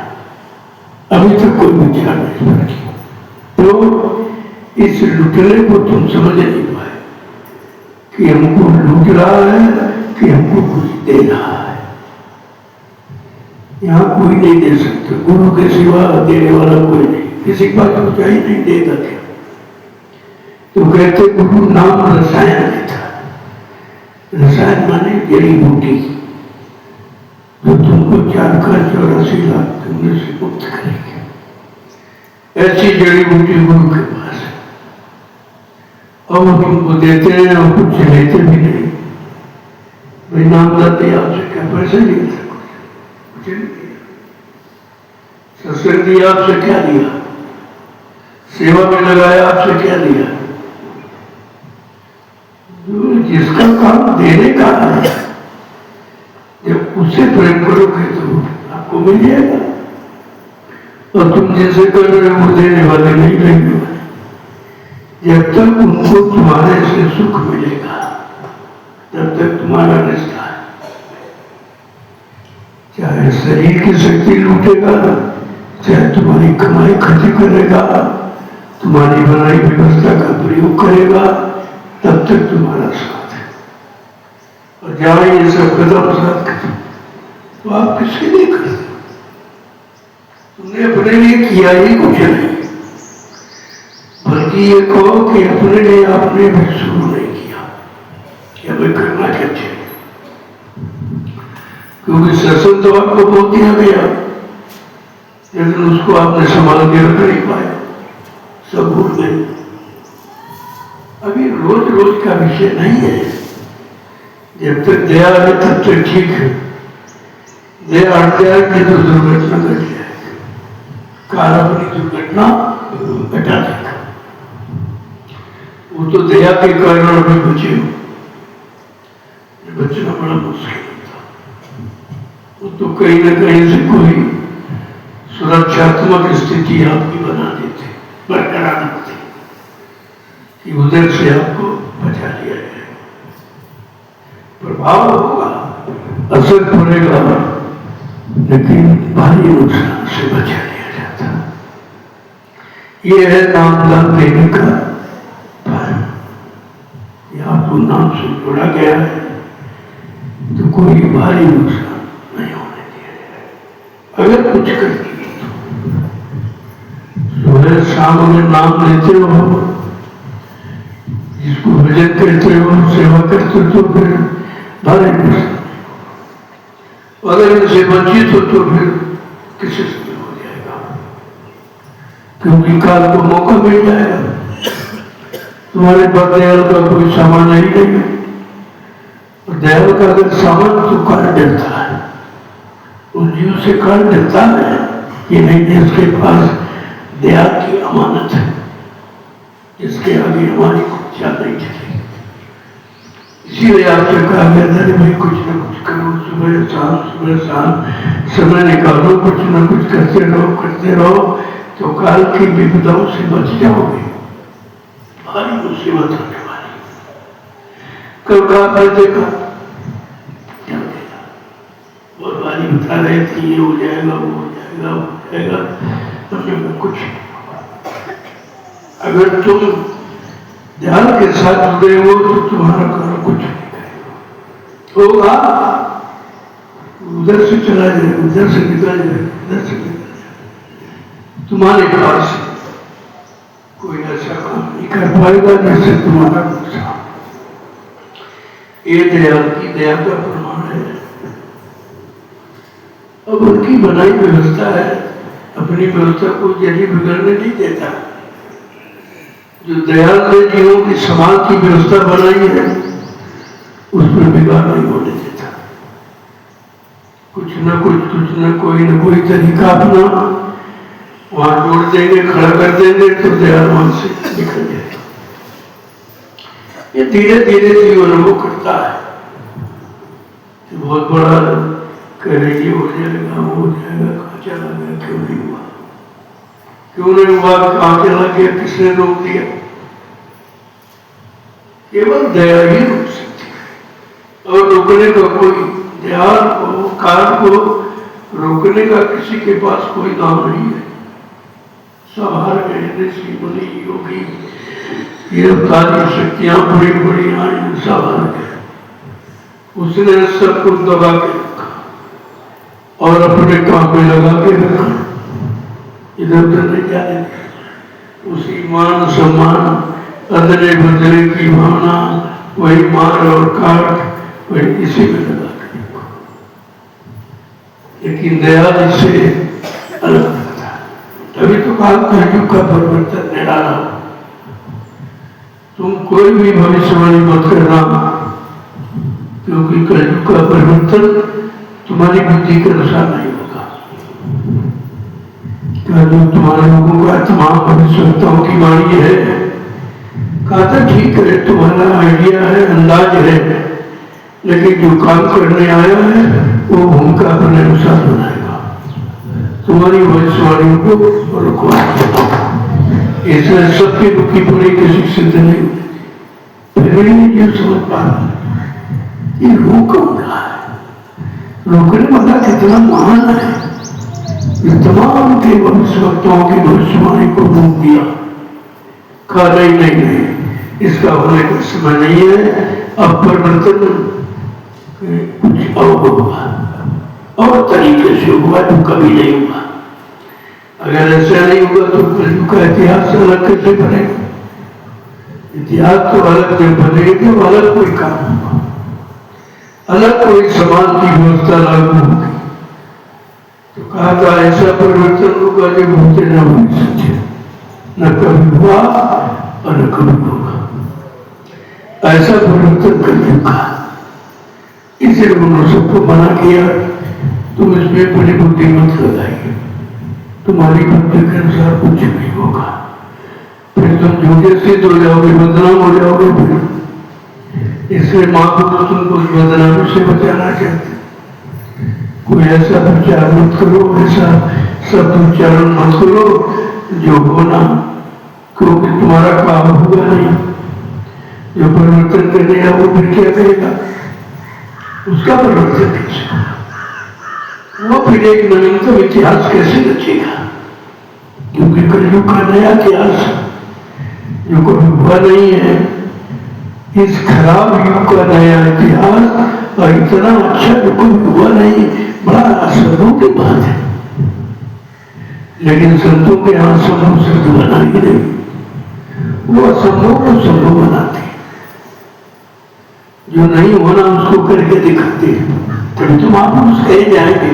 अभी तक कोई विचार नहीं रखी, तो इस लुटने को तुम समझ नहीं पाए कि हमको लूट रहा है कि हमको कुछ दे रहा है। यहाँ कोई नहीं दे सकता, गुरु के सिवा देने वाला कोई नहीं। किसी बात को चाहिए नहीं, देगा क्या? तो कहते गुरु नाम रसायन था। रसायन माने जड़ी बूटी जो तुमको 4,84,00,000 तुमने से मुक्त करेगी। ऐसी जड़ी बूटी गुरु के पास है और वो तुमको देते हैं और कुछ लेते भी नहीं। भाई नाम दाते आपसे क्या पैसे लिए थे? कुछ नहीं दिया। सत्संग दिया आपसे क्या दिया? सेवा में लगाया आपसे क्या दिया? जिसका काम देने का है जब उससे प्रेम करोगे तो आपको मिल जाएगा। और तुम जैसे कर रहे हो वो देने वाले नहीं लेंगे। जब तक उनको तुम्हारे से सुख मिलेगा तब तक तुम्हारा रिश्ता है। चाहे शरीर की शक्ति लूटेगा, चाहे तुम्हारी कमाई खर्च करेगा, तुम्हारी बनाई व्यवस्था का प्रयोग करेगा, तब तक तुम्हारा साथ है। और जहां ये सब कदम साथ करें तो आप किसके लिए करते? तुमने अपने लिए किया ही कुछ नहीं, बल्कि ये कहो कि अपने लिए आपने भी शुरू नहीं किया कि हमें करना क्या चाहिए। क्योंकि सत्संग तो आपको बहुत दिया गया, लेकिन उसको आपने संभाल के रख नहीं पाया, सब भूल गए। अभी रोज रोज का विषय नहीं है। जब तक दया है तब तक ठीक है। दया हट जाएगी तो दुर्घटना घट जाएगी। काल अपनी दुर्घटना घटा देगा। वो तो दया के कारण भी बचे हो, बचना बड़ा मुश्किल होता। वो तो कहीं ना कहीं से कोई सुरक्षात्मक स्थिति आपकी बना देते, बरकरार रखते कि उधर से आपको बचा लिया जाए। प्रभाव होगा, असर पड़ेगा, लेकिन भारी नुकसान से बचा लिया जाता। ये है नाम दान देने का फल। ये आपको नाम से जोड़ा गया है तो कोई भारी नुकसान नहीं होने दिया जाए। अगर कुछ करते सुबह शाम में नाम लेते हो, जिसको भजन करते हो, सेवा करते हो, तो फिर भारी नुकसान। अगर इनसे वंचित हो तो फिर किसी से भी हो जाएगा, क्योंकि काल को मौका मिल जाएगा। तुम्हारे पास दयाल का कोई सामान नहीं है, और दयाल का अगर सामान तो काल डरता है, उस जीव से काल डरता है कि नहीं, इसके पास दया की अमानत है, जिसके आगे हमारी कुछ चाल नहीं चलेगी। इसीलिए आपसे कहा गया था कि भाई कुछ न कुछ करो, सुबह शाम समय निकालो, कुछ न कुछ करते रहो तो काल की विपदाओं से बच जाओगे। भारी मुसीबत होने वाली। कल कहा फिर देखा क्या देगा, बहुत भारी बता रहे थे ये हो जाएगा, वो हो जाएगा, वो हो जाएगा, तो कुछ नहीं होगा। अगर तुम ध्यान के साथ जुड़े हो तो तुम्हारा काम कुछ नहीं करेगा। होगा उधर से चला जाएगा, उधर से निकल जाएगा, उधर से निकल जाएगा। तुम्हारे पास कोई ऐसा काम नहीं कर पाएगा जिससे तुम्हारा नुकसान। ये दया की दया का प्रमाण है। अब उनकी बनाई व्यवस्था है, अपनी व्यवस्था को जल्दी बिगड़ने नहीं देता। जो दयाल ने जीवों की समाज की व्यवस्था बनाई है उस पर बिगाड़ नहीं होने देता। कुछ न कोई तरीका अपना वहां जोड़ देंगे, खड़ा कर देंगे तो दयाल वहां से निकल जाएगा। ये धीरे धीरे जीवन वो करता है। बहुत बड़ा करेगी, हो जाएगा, वो हो जाएगा, कहाँ चला गया, क्यों नहीं हुआ, कहाँ चला गया, किसने रोक दिया? केवल दया ही रोक सकती है। और रोकने का कोई ध्यान को, काल को रोकने का किसी के पास कोई नाम नहीं है। सब हार गए, ऋषि मुनि योगी, ये सारी शक्तियां बड़ी बड़ी आई, सब हार गए। उसने सब कुछ दबा के रखा और अपने काम में लगा के रखा, इधर उधर नहीं जाने। उसी मान सम्मान अदले बदले की भावना, वही मार और काट, वही इसी में लगा के देखो। लेकिन दयाल इससे अलग लगता है। तभी तो कहा कलयुग का परिवर्तन निराला। तुम कोई भी भविष्यवाणी मत करना, क्योंकि कलयुग का परिवर्तन तुम्हारी बुद्धि के अनुसार नहीं होगा। कलयुग तुम्हारे लोगों का तमाम भविष्यवक्ताओं की वाणी है। कहा था ठीक है, तुम्हारा आइडिया है, अंदाज है, लेकिन जो काम करने आया है वो भूमिका अपने अनुसार बनाएगा। तुम्हारी भविष्यवाणी को रुकवा, इसलिए सबकी रुकी पड़ी किसी सिद्ध नहीं होती। फिर भी ये समझ पा रहा ये रोक रहा है, रोकने वाला कितना महान है। ये तमाम के भविष्यवक्ताओं की भविष्यवाणी को रोक दिया। कहा नहीं, इसका होने का समय नहीं है। अब परिवर्तन कुछ और होगा, और तरीके से हुआ तो कभी नहीं हुआ। अगर ऐसा नहीं हुआ तो कलयुग का इतिहास अलग कैसे बनेगा? इतिहास तो अलग जब बनेगा तो अलग कोई काम होगा, अलग कोई समाज की व्यवस्था लागू होगी। तो कहा था ऐसा परिवर्तन होगा जो होते न हो सके, न कभी हुआ और न कभी होगा। ऐसा परिवर्तन करने का, इसलिए उन्होंने सबको मना किया, तुम इसमें बड़ी बुद्धि मत लगाइए, तुम्हारी बुद्धि के अनुसार कुछ नहीं होगा। फिर तुम झूठे सिद्ध हो जाओगे, बदनाम हो जाओगे। फिर इसलिए महापुरुष तुमको बदनामी से बचाना चाहते। कोई ऐसा विचार मत करो, ऐसा शब्द उच्चारण मत करो जो होना, क्योंकि तुम्हारा काम होगा नहीं। जो परिवर्तन करने वो फिर क्या करेगा? उसका परिवर्तन कैसे होगा? वो फिर एक नवीनतम इतिहास कैसे रचेगा? क्योंकि कलयुग का नया इतिहास जो कभी हुआ नहीं है, इस खराब युग का नया इतिहास, और इतना अच्छा जो कभी हुआ नहीं, बड़ा असंभव की बात है। लेकिन संतों के यहाँ संभव सिद्ध बना ही नहीं, वो असंभव को संभव बनाते, जो नहीं होना उसको करके दिखाते। तभी तुम आप कहे जाएंगे।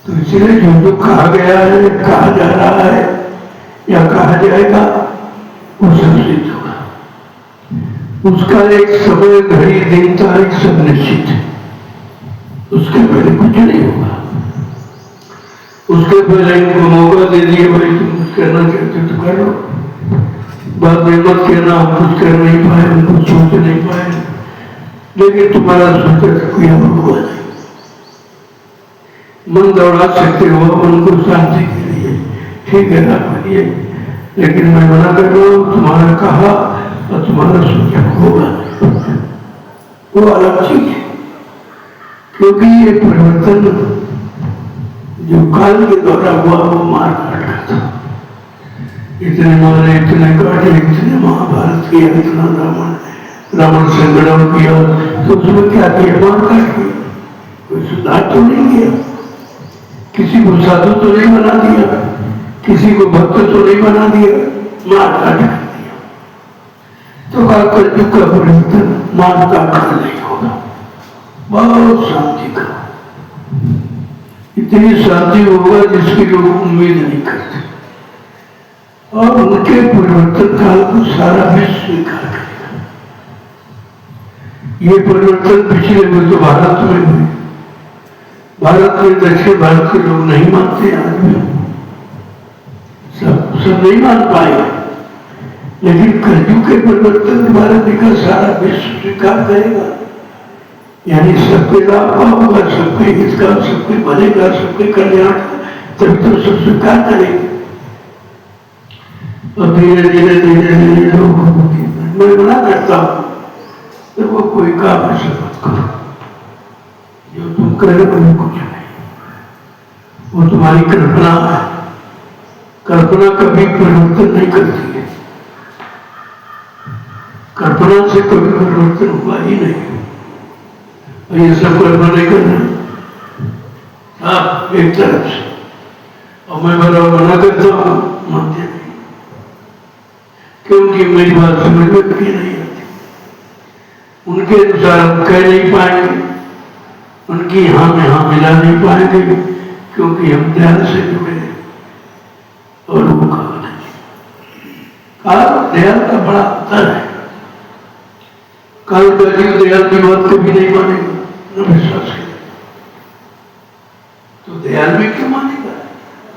तो इसलिए जो कहा गया है, कहा जा रहा है या कहा जाएगा, वो सब सिद्ध होगा। उसका एक समय, घड़ी, दिन, तारीख सब निश्चित है। उसके पहले कुछ नहीं होगा। उसके पहले इनको मौका दे दिए, भाई तुम कुछ करना चाहते तो कर लो, बाद में मत कहना हम कुछ कर नहीं पाए, हम कुछ सोच नहीं पाए। लेकिन तुम्हारा सोचा कोई अमल हुआ नहीं। मन दौड़ा सकते हो मन को शांति के लिए, ठीक है ना करिए, लेकिन मैं मना कर रहा हूँ, तुम्हारा कहा और तुम्हारा सोचा होगा, वो अलग चीज है। क्योंकि ये परिवर्तन जो काल के द्वारा हुआ वो मार काट का था। इतने मारे, इतने काटे, इतने महाभारत किया, इतना रावण से लड़ाई किया, तो उसमें क्या किया? मार काट किया। कोई सुधार तो नहीं किया, किसी को साधु तो नहीं बना दिया, किसी को भक्त तो नहीं बना दिया, मार काट कर दिया। तो कलयुग का परिवर्तन मार काट कर नहीं होगा, बहुत शांति का, इतनी शांति होगा जिसकी लोग उम्मीद नहीं करते, और उनके परिवर्तन काल को सारा विश्व स्वीकार करेगा। ये परिवर्तन पिछले में तो भारत में हुए, भारत में दक्षिण भारत के लोग नहीं मानते, आज भी सब नहीं मान पाए। लेकिन कलयुग के परिवर्तन भारत का सारा विश्व स्वीकार करेगा। यानी सबके लाभ का होगा, सबके हित का, सबके भले का, सबके कल्याण का, तभी तो सब स्वीकार करेंगे। और धीरे धीरे धीरे धीरे लोग, मैं मना करता हूँ देखो कोई काम ऐसा मत करो, जो तुम कर रहे हो कुछ नहीं, वो तुम्हारी कल्पना है। कल्पना कभी परिवर्तन नहीं करती है, कल्पना से कभी परिवर्तन हुआ ही नहीं। और ये सब कल्पना नहीं करना, हाँ एक तरफ से, और मैं बड़ा मना करता हूँ, मानते नहीं। क्योंकि मेरी बात समझ में कभी नहीं आती, उनके अनुसार हम कह नहीं पाएंगे, उनकी हाँ में हाँ मिला नहीं पाएंगे, क्योंकि हम ध्यान से जुड़े हैं और वो कहा नहीं। ध्यान का बड़ा अंतर है। काल का जीव दयाल की बात कभी नहीं मानेगा, न विश्वास करेगा, तो दयाल भी क्यों मानेगा?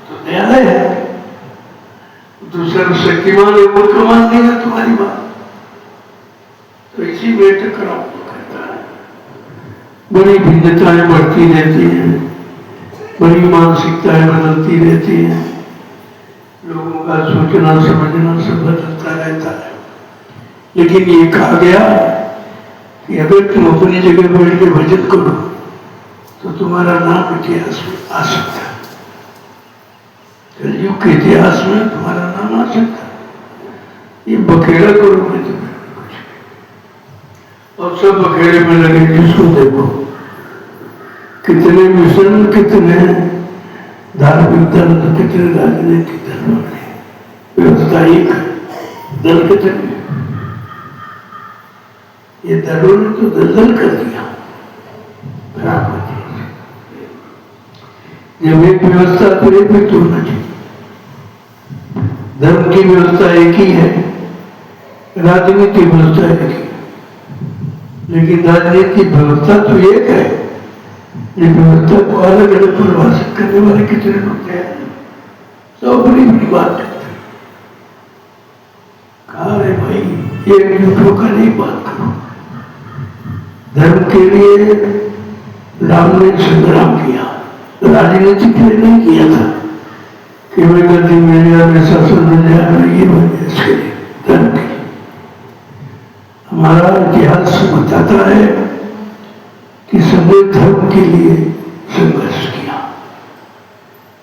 तो दयाल है, दूसरा शक्तिमान है, वो क्यों मान देगा तुम्हारी बात? तो इसी में टकराव कहता है। बड़ी भिन्नताएं बढ़ती रहती हैं, बड़ी मानसिकताएं बदलती रहती हैं, लोगों का सोचना समझना सब बदलता रहता है। लेकिन ये कहा गया कि अगर तुम अपनी जगह बैठ के भजन करो तो तुम्हारा नाम इतिहास में आ सकता है, कलयुग के इतिहास में तुम्हारा नाम आ सकता है। ये बखेड़ा करो मैं तुम्हें कुछ, और सब बखेड़े में लगे। जिसको देखो कितने मिशन, कितने धार्मिक दल, कितने राजनीतिक दल बने, व्यवस्था एक दल कितने, ये दलों ने तो दलदल कर दिया, खराब कर दिया। जब एक व्यवस्था तो एक भी तो होना चाहिए। धर्म की व्यवस्था एक ही है, राजनीतिक व्यवस्था एक ही, लेकिन राजनीतिक व्यवस्था तो एक है, ये व्यवस्था को अलग अलग परिभाषित करने वाले कितने लोग हैं, सब बड़ी बड़ी बात करते हैं। कहा है भाई एक होकर नहीं बात करो। धर्म के लिए राम ने संग्राम किया, राजनीति के लिए नहीं किया था कि मैं गद्दी मिल गया, मैं शासन मिल गया, मैं ये बन गया। इसके लिए धर्म के लिए हमारा इतिहास बताता है कि सबने धर्म के लिए संघर्ष किया,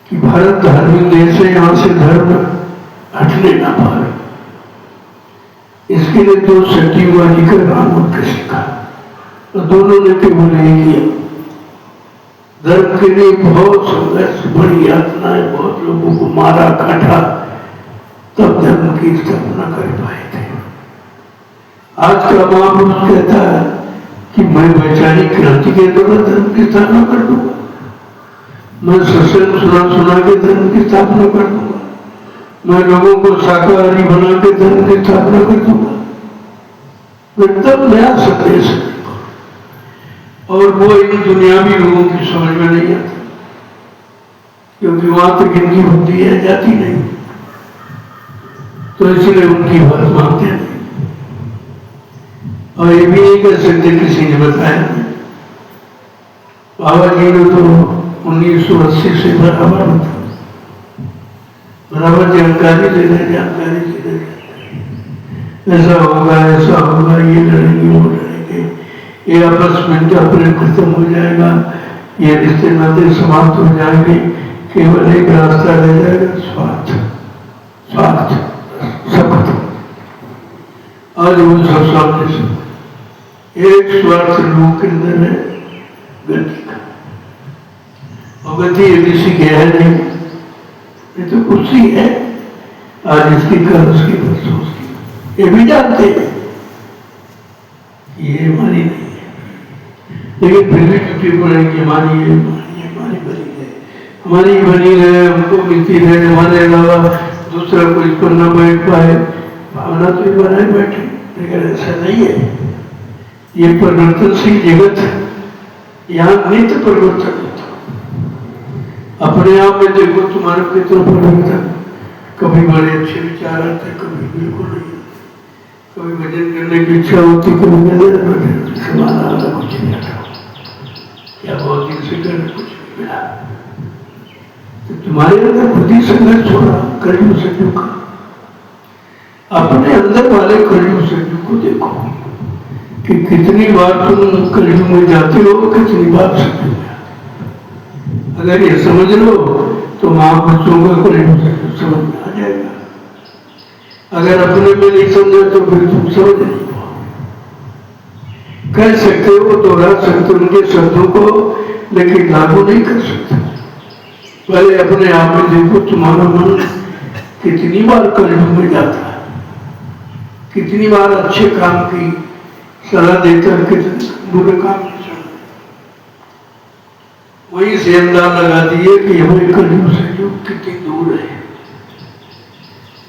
कि भारत धार्मिक देश है, यहां से धर्म हटने ना पाए। इसके लिए दो सतीवादी का राम और कृष्ण का, तो दोनों ने केवल यही किया। धर्म के लिए बहुत संघर्ष, बड़ी यातनाएं, बहुत लोगों को मारा काटा, तब धर्म की स्थापना कर पाए थे। आज का महापुरुष कहता है कि मैं वैचारिक क्रांति के द्वारा धर्म की स्थापना कर दूंगा, मैं सत्संग सुना के धर्म की स्थापना कर दूंगा, मैं लोगों को शाकाहारी बना के धर्म की स्थापना कर दूंगा। एकदम नया संदेश है, और वो इन दुनियावी लोगों की समझ में नहीं आता, क्योंकि वहां तक इनकी बुद्धि है जाती नहीं, तो इसलिए उनकी बात मानते नहीं। और ये भी नहीं कह सकते किसी ने बताया नहीं। बाबा जी ने तो 1980 से बराबर जानकारी दे रहे, जानकारी दे रहे, ऐसा होगा, ये लड़ेंगे, वो लड़ेंगे, ये आपस में प्रेम खत्म हो जाएगा, ये रिश्ते नाते समाप्त हो जाएंगे, केवल एक रास्ता रह जाएगा, स्वार्थ। स्वार्थ सब खत्म। आज वो सब सामने से एक स्वार्थ लोगों के अंदर है, गति का, और गति ये किसी के है नहीं, ये तो कुर्सी है, आज इसकी कल उसकी परसों उसकी, ये भी जानते हैं ये हमारी नहीं है, लेकिन फिर भी टूटी पड़ेगी, हमारी बनी है, हमारी बनी है, हमको मिलती है, हमारे अलावा दूसरा कोई इस पर न बैठ पाए, भावना तो बनाए बैठे, लेकिन ऐसा नहीं है। ये परिवर्तनशील जगत है, यहाँ नित्य परिवर्तन होता। अपने आप में देखो तुम्हारे कितना परिवर्तन, कभी बड़े अच्छे विचार आते, कभी बिल्कुल नहीं, कभी भजन करने की इच्छा होती, कभी समाना कुछ नहीं आता, क्या बहुत दिन से करने कुछ नहीं मिला। तो तुम्हारे अंदर खुद ही संघर्ष हो रहा, कलयुग संयोग का। अपने अंदर वाले कलयुग संयोग को देखो कि कितनी बार तुम कलयुग में जाते हो, कितनी बार संयोग में। अगर ये समझ लो तो माँ बच्चों का कलयुग संयोग समझ में आ जाएगा। अगर अपने में नहीं समझे तो फिर तुम समझ नहीं पाओ। कह सकते हो, दोहरा सकते हो उनके शब्दों को, लेकिन लागू नहीं कर सकते। पहले अपने आप में देखो तुम्हारा मन कितनी बार कलयुग में जाता है, कितनी बार अच्छे काम की सलाह देकर कितने बुरे काम की सलाह, वहीं से अंदाजा लगा दिए कि हमारे कलयुग से युग कितनी दूर है।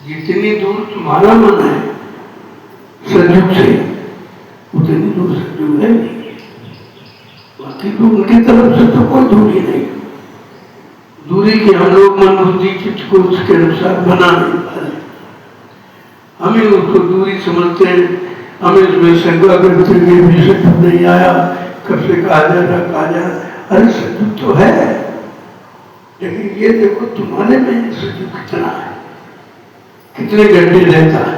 जितनी दूर तुम्हारा मन है सतयुग से, उतनी दूर सतयुग है नहीं। बाकी तो उनकी तरफ से तो कोई दूरी नहीं। दूरी की हम लोग मन बुद्धि चित्त को उसके अनुसार बना नहीं पा रहे, हमें उसको दूरी समझते हैं। हमें इसमें शंका करते हुए भी सतयुग नहीं आया, कब से कहा जा रहा। अरे सतयुग तो है, लेकिन ये देखो तुम्हारे में सतयुग कितना है, कितने घंटे रहता है।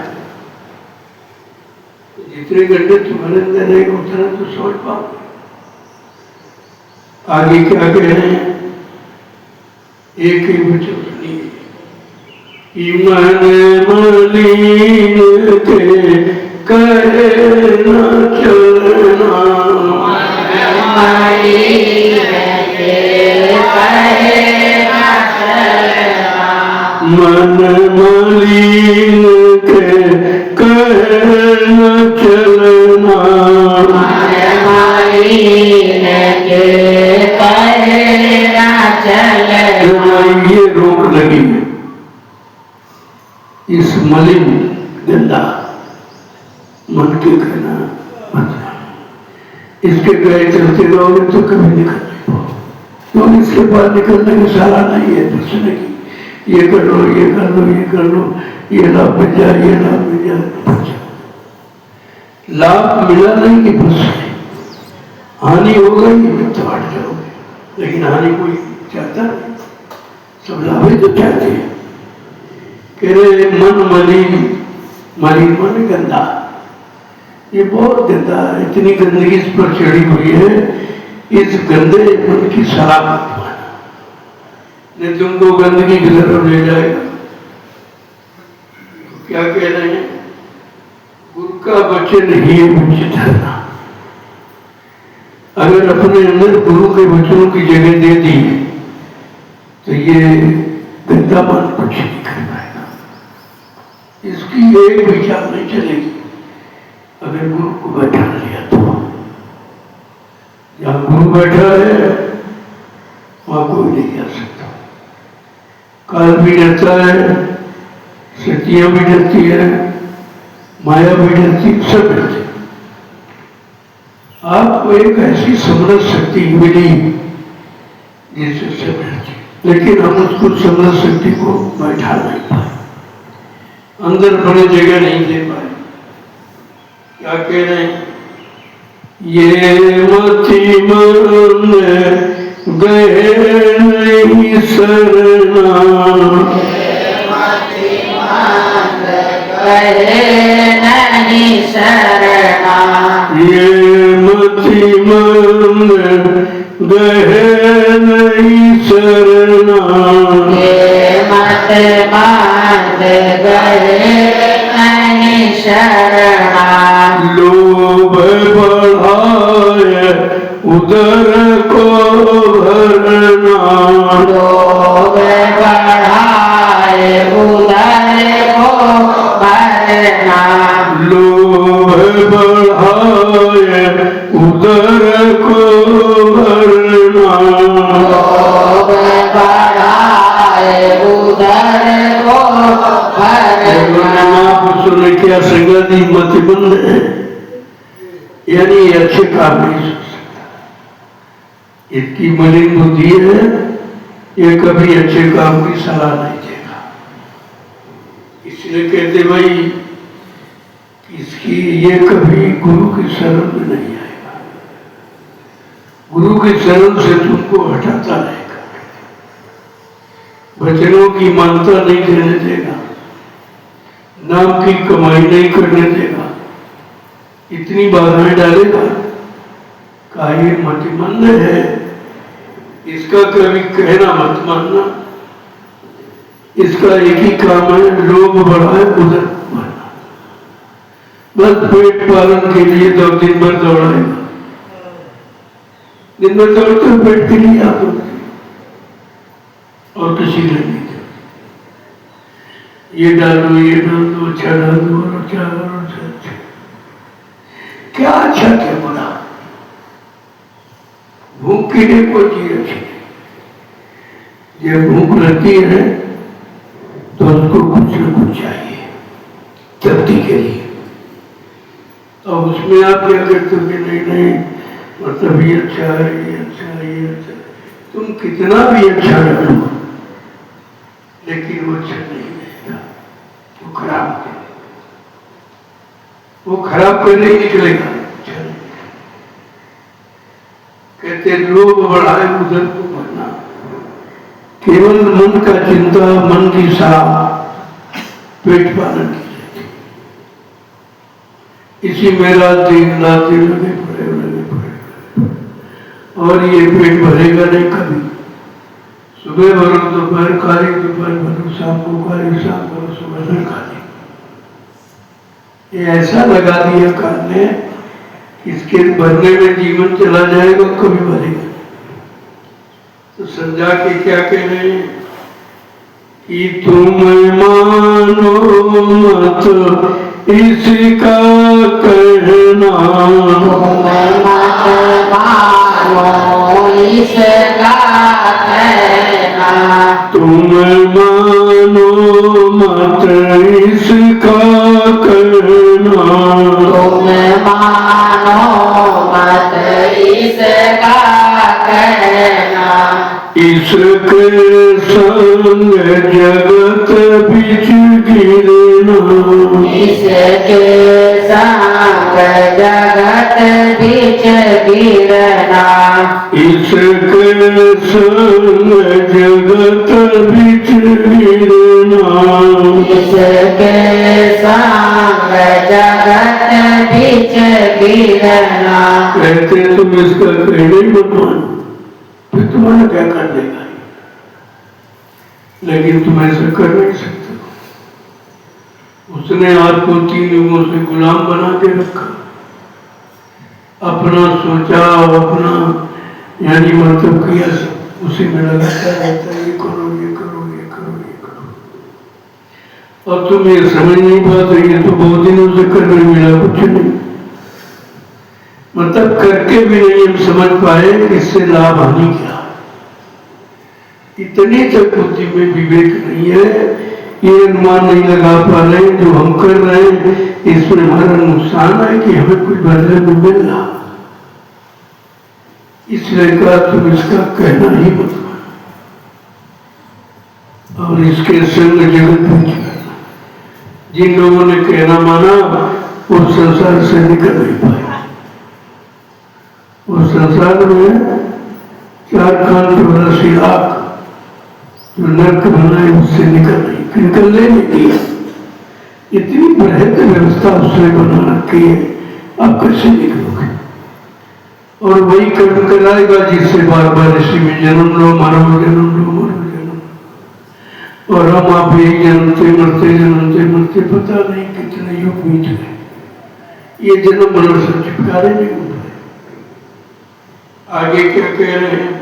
जितने घंटे तुम्हारे अंदर रहेगा उतना तो समझ पाओ। आगे क्या कह रहे हैं, एक ही वचन सुनिए। मन मलिन के करे न चलना, मन मलिन के करे न चलना, ये रोक लगी इस मलिन गंदा मन के कहना मत। इसके गए चलते रहोगे तो कभी निकल नहीं पाओगे, क्योंकि इसके बाद निकलने की सलाह नहीं है। दूसरे की ये कर लो, ये कर लो, ये कर लो, ये लाभ मिल जाए, ये लाभ मिल जाए। लाभ मिला नहीं कि बस हानि हो गई तो हट जाओगे, लेकिन हानि कोई चाहता नहीं, सब लाभ ही तो चाहते हैं। कह रहे मन मलिन, मलिन मन गंदा, ये बहुत गंदा है। इतनी गंदगी इस पर चढ़ी हुई है, इस गंदे मन की सलाह मत मानो, नहीं तुमको गंदगी की तरफ ले जाएगा। तो क्या कह रहे हैं, गुरु का वचन ही उचित है। अगर अपने अंदर गुरु के वचनों की जगह दे दी तो ये गंदा मन कुछ नहीं कर पाएगा, इसकी एक विचार नहीं चलेगी। अगर गुरु को बैठा लिया तो जहां गुरु बैठा है वहां कोई नहीं जा सकता। काल भी डरता है, शक्तियां भी डरती है, माया भी डरती, सब डरते। आपको एक ऐसी समरस शक्ति मिली जिससे सब डरती, लेकिन हम उसको समरस शक्ति को बैठा नहीं पाए, अंदर बड़े जगह नहीं दे पाए। क्या कह रहे हैं, ये मति मन गए नहीं शरणा, नहीं शरणा, ये मति मन गए नहीं शरणा, ये मत मान गए नहीं शरणा, लोभ बढ़ाए उदर को भरना, लोभ बढ़ाए उदर को भरना, लोभ बढ़ाए उदर को भरना, लोभ बढ़ाए उदर को भरना। सुन क्या संगति मतिबंध है, यानी अच्छे काम नहीं सोच सकता, इतनी मलिन बुद्धि है, ये कभी अच्छे काम की सलाह नहीं देगा। इसलिए कहते भाई इसकी ये कभी गुरु की शरण में नहीं आएगा, गुरु की शरण से तुमको हटाता रहेगा, वचनों की मानता नहीं देने देगा, नाम की कमाई नहीं करने देगा, इतनी बाधाएं डालेगा। कहा ये मतिमंद है, इसका कभी कहना मत मानना, इसका एक ही काम है लोभ बढ़ाए उधर बढ़ना, बस पेट पालन के लिए तो दिन भर दौड़ाएगा, दिन भर दौड़ते पेट के लिए आप और किसी ने नहीं। ये डाल दो, अच्छा डाल दो, और अच्छा, और अच्छा। क्या अच्छा क्या बुरा? भूख के लिए कोई चीज अच्छी नहीं। जब भूख लगती है तो उसको कुछ न कुछ चाहिए तृप्ति के लिए। और उसमें आप क्या करते हो कि नहीं मतलब ये अच्छा है, ये अच्छा है, ये अच्छा है। तुम कितना भी अच्छा रख लो लेकिन वो अच्छा नहीं रहेगा, वो खराब हो जाएगा, वो खराब करने ही निकलेगा। अच्छा नहीं। कहते लोभ बढ़ाए उधर को बढ़ना, केवल मन का चिंता, मन की साफ पेट पालन की जाती। इसी में रात दिन लगे पड़े और ये पेट भरेगा नहीं कभी। सुबह भरो दोपहर खा ली, दोपहर भरो शाम को खा ली, शाम भरो सुबह में खा ली। ये ऐसा लगा दिया काल ने, इसके भरने में जीवन चला जाएगा, कभी भरेगा। तो समझा के क्या कह रहे हैं कि तुम मानो मत इसका कहना, तुम मानो मत इसका कहना, तुम मानो मत इसका कहना, इसके संग जगत बिच गिरना, इसके संग जगत बिच गिरना, इसके संग जगत बिच गिरना, इसके संग जगत बिच गिरना। कहते तुम इसका कहने ही मत मानो, फिर तुम्हारा क्या कर देगा, लेकिन तुम ऐसा कर नहीं सकते। उसने आपको 3 युगों से गुलाम बना के रखा, अपना सोचा, अपना यानी मतलब किया, सब उसी में लगाता रहता है, ये करो, ये करो, ये करो, ये करो। और तुम ये समझ नहीं पाते, ये तो बहुत दिनों से कर रहे, मिला कुछ नहीं, मतलब करके भी नहीं हम समझ पाए कि इससे लाभ हानि क्या। इतनी तक बुद्धि में विवेक नहीं है, ये अनुमान नहीं लगा पा रहे जो हम कर रहे हैं इसमें हमारा नुकसान है कि हमें कुछ बदले में मिल रहा। इसलिए कहा तुम इसका कहना ही मत मानो और इसके संग जगत में करना। जिन लोगों ने कहना माना वो संसार से निकल नहीं पाए। उस संसार में 4 कान 84 लाख जो नर्क बना है उससे निकलने नहीं दिया। इतनी बृहद व्यवस्था उसने बना रखी है, आप कैसे निकलोगे? और वही कर्म कराएगा जिससे बार बार इसी में जन्म लो, मरो, जन्म लो, मरो, जन्म। और हम आप यही जन्मते मरते पता नहीं कितने युग बीत गए, ये जन्म मरण से छुटकारे नहीं हो पाए। आगे क्या कह रहे हैं?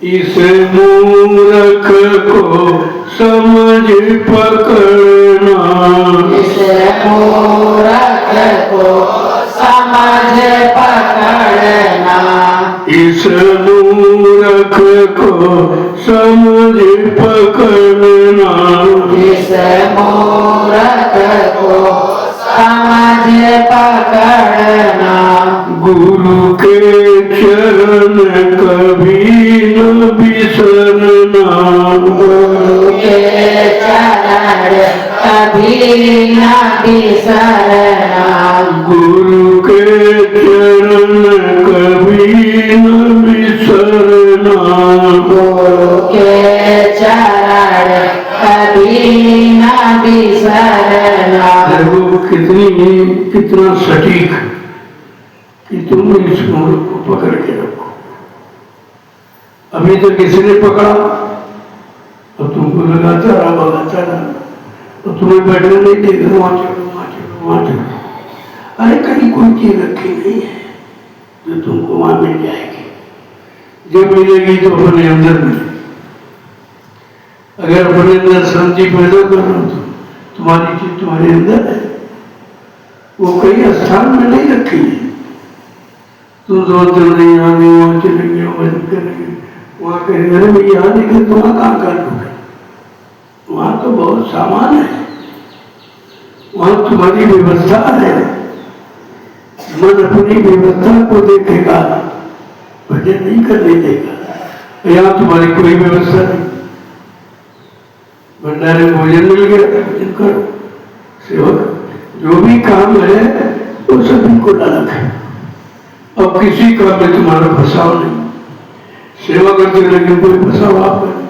इस मूर्ख को समझ पकड़ना, इस मूर्ख को समझ पकड़ना, इस मूर्ख को समझ पकड़ना, इस मूर्ख को समझ पकड़ना। गुरु के चरण कभी न बिसरना, गुरु के चरण कभी न बिसरना, गुरु के चरण कभी न बिसरना, गुरु के चरण कभी न बिसरना। देखो कितना सटीक कि तुम इस मोड़ को पकड़ के रखो। अभी तक किसी ने पकड़ा और तुमको लगाता रहा तो तुम्हें बैठने नहीं देगा, वहां चलो। अरे कहीं कोई चीज रखी नहीं है जो तुमको वहां मिल जाएगी। जब मिलेगी तो अपने अंदर मिलेगी। अगर अपने अंदर शांति पैदा कर रहे हो तो तुम्हारी चीज तुम्हारे अंदर है, वो कहीं स्थान में नहीं रखी है। तुम सोचते नहीं यहाँ नहीं, वहाँ चलेंगे, वहाँ करेंगे, वहाँ करेंगे, अरे भाई यहाँ निकले तो वहाँ कहाँ कर लोगे? वहाँ तो बहुत सामान है, वहाँ तुम्हारी व्यवस्था है। मन अपनी व्यवस्था को देखेगा, भजन नहीं करने देगा। यहाँ तुम्हारी कोई व्यवस्था नहीं, भंडारे में भोजन मिल गया भोजन करो, सेवा करो, जो भी काम है वो सभी को अलग है। अब किसी काम में तुम्हारा फंसाव नहीं, सेवा करते लेकिन कोई फंसाव आपका नहीं,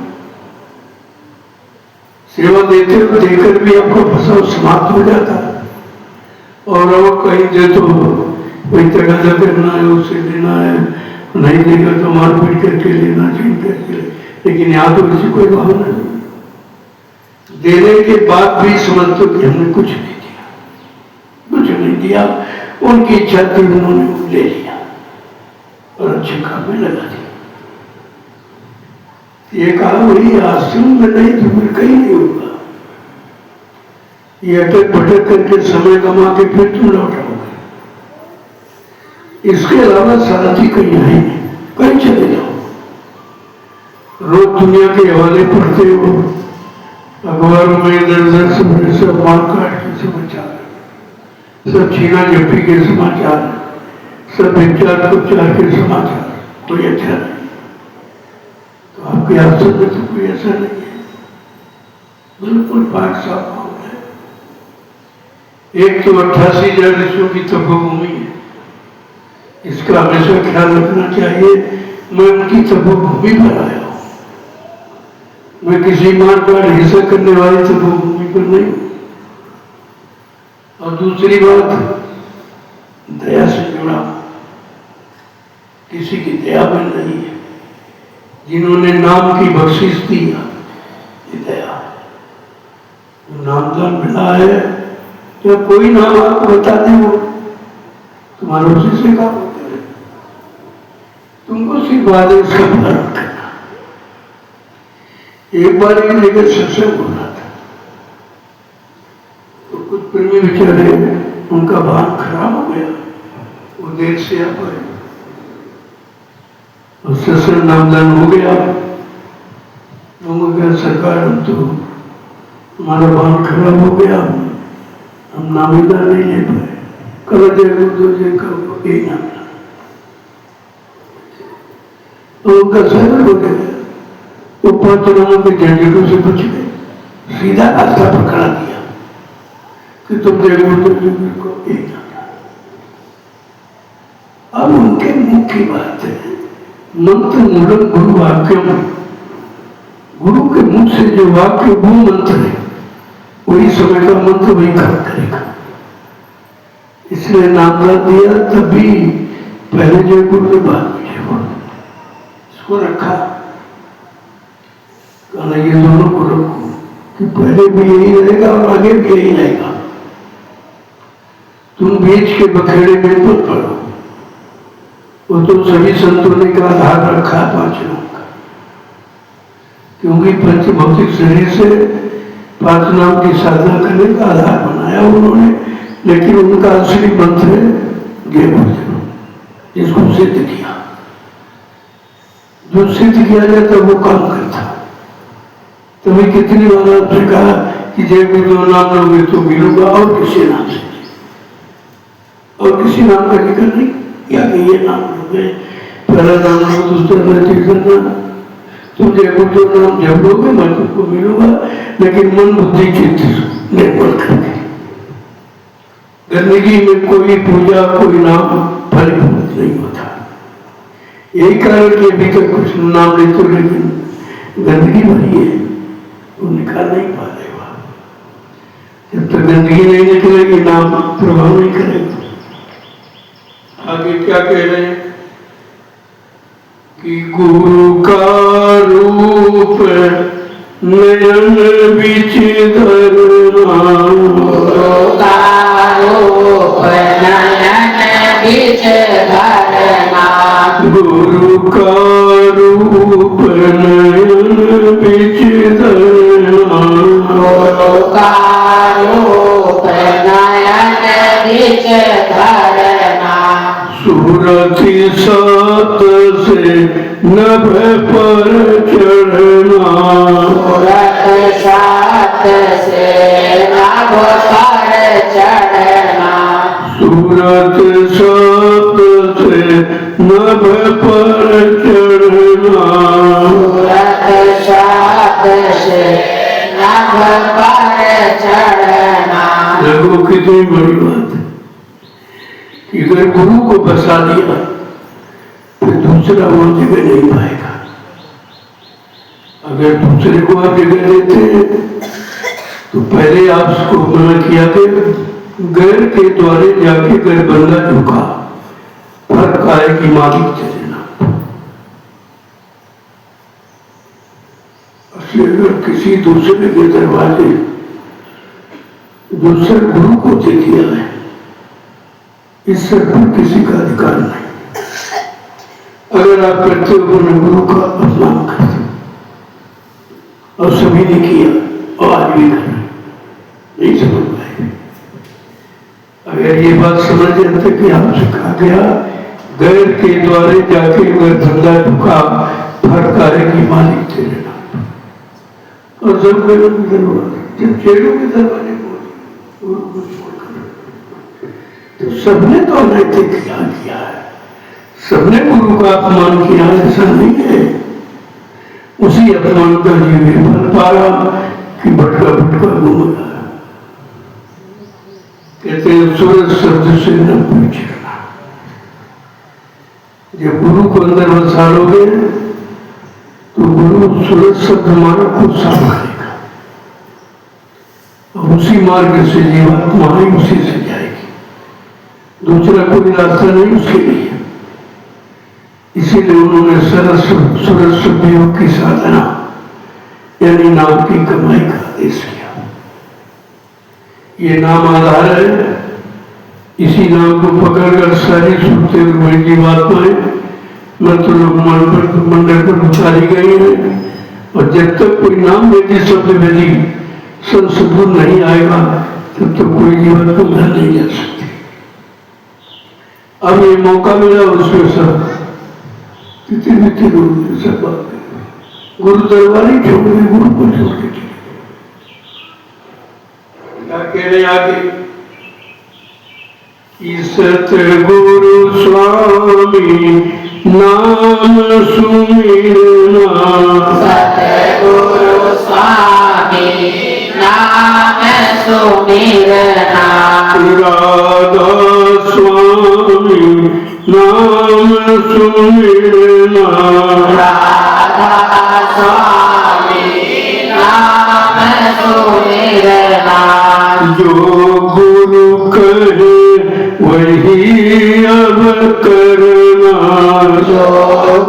सेवा देते हो देकर भी आपको फंसाव समाप्त हो जाता है। और अब कहीं दे तो कोई तगादा करना है, उससे लेना है, नहीं देगा तो मारपीट करके लेना, छीन करके ले। लेकिन यहाँ तो किसी कोई भावना नहीं, देने के बाद भी समझते कि हमने कुछ नहीं दिया, कुछ नहीं दिया, उनकी इच्छा थी उन्होंने ले लिया और अच्छे काम में लगा दिया। ये कहा वही आश्रम में नहीं तो फिर कहीं नहीं होगा। ये अटक भटक करके समय कमा के फिर तुम लौटाओगे, इसके अलावा सारथी कहीं है नहीं, कहीं चले जाओ। रोज दुनिया के हवाले पढ़ते हो, अखबारों में इधर उधर सब मारकाट के समाचार, सब छीना झपटी के समाचार, सब विचार उपचार के समाचार, कोई अच्छा नहीं। तो आपके आश्रम में तो कोई ऐसा नहीं है, बिल्कुल पाक साफ माहौल है। एक तो 88,000 ऋषियों की तपोभूमि है, इसका हमेशा ख्याल रखना चाहिए। मैं उनकी तपोभूमि पर आया हूँ, मैं किसी मारकाट हिंसा करने वाली तपोभूमि पर नहीं हूँ। और दूसरी बात, दया से जुड़ा, किसी की दया में नहीं है। जिन्होंने नाम की बख्शिश दी ये दया है, नामदान मिला है, तो कोई नाम आपको बता दे वो तुम्हारे उसी से काम होता है, तुमको सिर्फ आदेश का पालन करना। एक बार ये लेकर सत्संग हो रहा था, तो कुछ प्रेमी बेचारे उनका भान खराब हो गया, वो देर से आ पाए और सत्संग नामदान हो गया। लोगों का सरकार हम तो हमारा भान खराब हो गया, हम नामीदान नहीं ले पाए, कल जय का यही नाम तो उनका सर हो गया। वो 5 लोगों के झंझटों से बच गए, सीधा रास्ता पकड़ा दिया कि तुम देखो को यही नाम। अब उनके मुख्य बात है मंत्र मूलक गुरु वाक्य, गुरु के मुख से जो वाक्य वो मंत्र है, वही समय का मंत्र वही काम करेगा। इसलिए नामदान दिया, तभी पहले जय गुरु ने बाद में जय गुरु इसको रखा। कहना ये दोनों को रखो कि पहले भी यही रहेगा और आगे भी यही रहेगा। तुम बीच के बखेड़े में मत पड़ो। वो तो सभी संतों ने का आधार रखा 5 लोगों का, क्योंकि पंच भौतिक शरीर से 5 नाम की साधना करने का आधार बनाया उन्होंने। लेकिन उनका असली मंत्र है जय गुरु, इसको सिद्ध किया। जो सिद्ध किया जाता वो काम करता। तभी कितनी बार आपसे कहा कि जय गुरु नाम लोगे तो मिलूंगा, और किसी नाम से, और किसी नाम का जिक्र नहीं या कि ये नाम लोगे, पहला नाम लो, दूसरा नाम करना। तुम जय गुरु नाम जब लोगे मैं तुमको मिलूंगा, लेकिन मन बुद्धि चित्त निर्मल करके। गंदगी में कोई पूजा कोई नाम फलीभूत नहीं होता। यही कारण कि अभी तक कुछ नाम लेते, लेकिन गंदगी भरी है, वो निकाल नहीं पा रहे। जब तक गंदगी नहीं निकलेगी नाम प्रभाव नहीं करेगा। आगे क्या कह रहे हैं कि गुरु का रूप नयन बीच धरना, गुरु का रूप नयन बीच धरना, धरना सूरति सात से नभ पर चढ़ना सूरत सात से नभ पर चढ़ना सूरत सात से नभ पर चढ़ना सूरत सात से नभ पर चढ़ना। देखो कितनी बड़ी बात है कि अगर गुरु को बसा दिया फिर दूसरा वो जगह नहीं पाएगा। अगर दूसरे को आप जगह देते हैं तो पहले आप उसको मना किया कि गैर के द्वारे जाके गैर बंदा झुका फर्क आए कि मालिक चलेना। अगर किसी दूसरे के दरवाजे दूसरे गुरु को दे दिया है इस सर पर किसी का अधिकार नहीं। अगर आप करते हो अपने गुरु का अपमान करते और सभी ने किया और आज भी कर नहीं समझ पाए। अगर ये बात समझ जाते कि आपसे कहा गया गैर के द्वारे जाके अगर धंधा झुका फर्क आएगी मालिक तेरे नाम और जब मेरे जब चेड़ों के दरवाजे गुरु को छोड़कर तो सबने तो अनैतिक किया है, सबने गुरु का अपमान किया ऐसा नहीं है। उसी अपमान का जीव फल पा रहा कि भटका भटका घूम रहा। कहते हैं सूरज शब्द से न पूछना। जब गुरु को अंदर बसा लोगे तो गुरु सूरज शब्द हमारा खुद साफ करेगा। उसी मार्ग से जीवात्मा ही उसी से जाएगी, दूसरा कोई रास्ता नहीं उसके लिए। इसीलिए उन्होंने सूरज शब्द योग की साधना यानी नाम की कमाई का आदेश किया। ये नाम आधार है, इसी नाम को पकड़कर सारी सुनते हुए जीवात्माएं मंडल पर उतारी गई है। और जब तक कोई नाम वेदी शब्द वेदी संशोधन नहीं आएगा तब तो कोई जीवन को घर नहीं जा सकती। अब ये मौका मिला उसमें सब सब गुरु दरबार ही छोड़ गए, गुरु को छोड़ के क्या कह रहे आगे कि सतगुरु स्वामी नाम सुमिरना सतगुरु स्वामी नाम सुमिरना राधा स्वामी नाम सुमिरना राधा स्वामी नाम सुमिरना जो गुरु कहे वही अब करना जो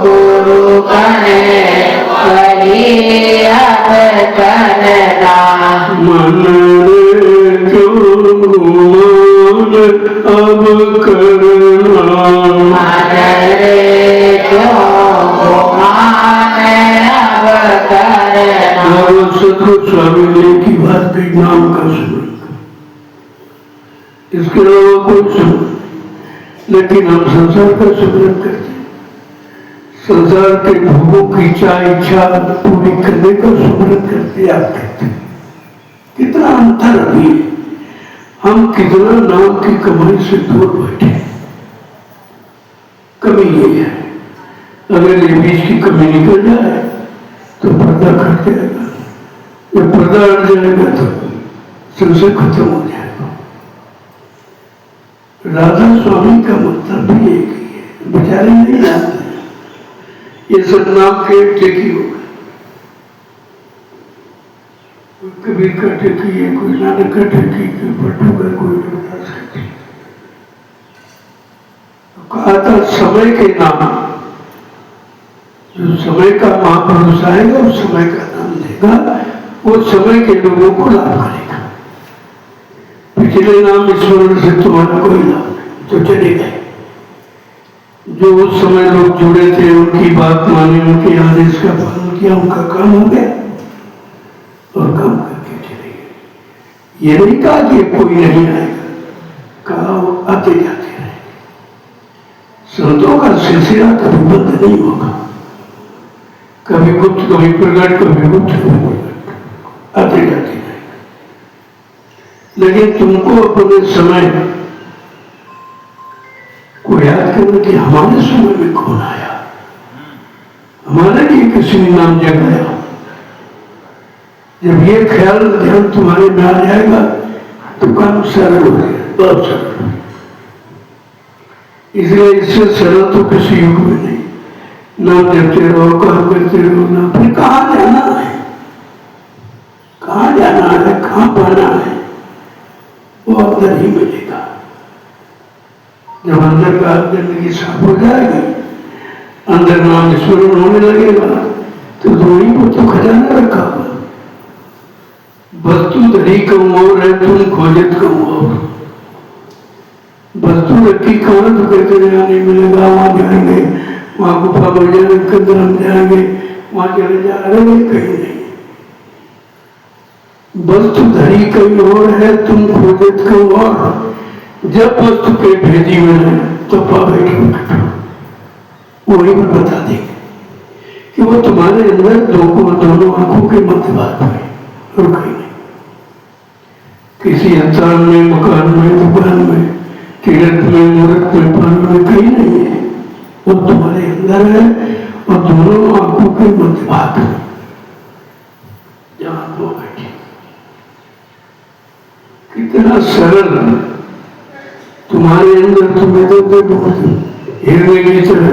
गुरु कहे वही अब करना मन रे क्यों गुमान अब करना मन रे क्यों गुमान अब करना। सतगुरु स्वामी ने की बात कही नाम का सुन, इसके अलावा कोई सुन, लेकिन हम संसार का सुमरन करते हैं। संसार के भोगों की इच्छा पूरी करने का सुमरन करते आप करते हैं। कितना अंतर अभी है, हम कितना नाम की कमाई से दूर बैठे। कमी ये है, अगर ये बीच की कमी निकल जाए तो पर्दा कट जाएगा, जब पर्दा हट जाएगा तो संसार खत्म हो जाएगा। राधा स्वामी का मतलब भी एक ही है, बेचारे नहीं जानते ये सब नाम के टेकी हो गए। कोई कबीर का टेकी है, कोई नानक का टेकी, कोई भट्टू का, कोई रविदास का टेकी। तो कहा था समय के नाम, जो समय का महापुरुष आएगा उस समय का नाम देगा, वो समय के लोगों को लाभ करेगा। पिछले नाम स्मरण से तुम्हारा कोई लाभ नहीं, तो चले गए। जो उस समय लोग जुड़े थे, उनकी बात मानी, उनके आदेश का पालन किया, उनका काम हो गया और काम करके चले गए। ये नहीं कहा कि कोई नहीं आएगा, कहा आते जाते रहेंगे। संतों का सिलसिला कभी बंद नहीं होगा, कभी गुप्त कभी प्रकट, कभी गुप्त कभी प्रकट, आते जाते रहेंगे। लेकिन तुमको अपने समय को याद करना कि हमारे समय में कौन आया, हमारे लिए किसी ने नाम जगाया। जब ये ख्याल ध्यान तुम्हारे में आ जाएगा तो काम सरल हो जाएगा, बहुत सरल। इसलिए इससे सरल तो किसी युग में नहीं। नाम जपते रहो, काम करते रहो ना, फिर कहाँ जाना है, कहाँ जाना है, कहाँ पाना है, वो अंदर ही मिलेगा। जब अंदर का जिंदगी साफ हो जाएगी, अंदर नाम स्मरण होने लगेगा, तो वहीं पर तो खजाना रखा हुआ। वस्तु धरी कम और है, तुम खोजत कम और। वस्तु रखी कहाँ तो कहते यहाँ नहीं मिलेगा, वहां जाएंगे, वहां गुफा बन जाएंगे, कंदर हम जाएंगे, वहां चले जा रहे हैं, कहीं नहीं। वस्तु धरी कहीं और है, तुम खोजत कम और। जब वस्तु के भेजी मैंने तो पा बैठो, वही में बता देंगे कि वो तुम्हारे अंदर दोनों आंखों के मध्य बात है, और कहीं नहीं। किसी स्थान में, मकान में, दुकान में, तीर्थ में, मूर्त में, पान में कहीं नहीं है, वो तुम्हारे अंदर है, और दोनों आंखों के मध्य बात है, जहां वो बैठे। कितना सरल तुम्हारे अंदर, तुम्हें तो बहुत हिरने की तरह,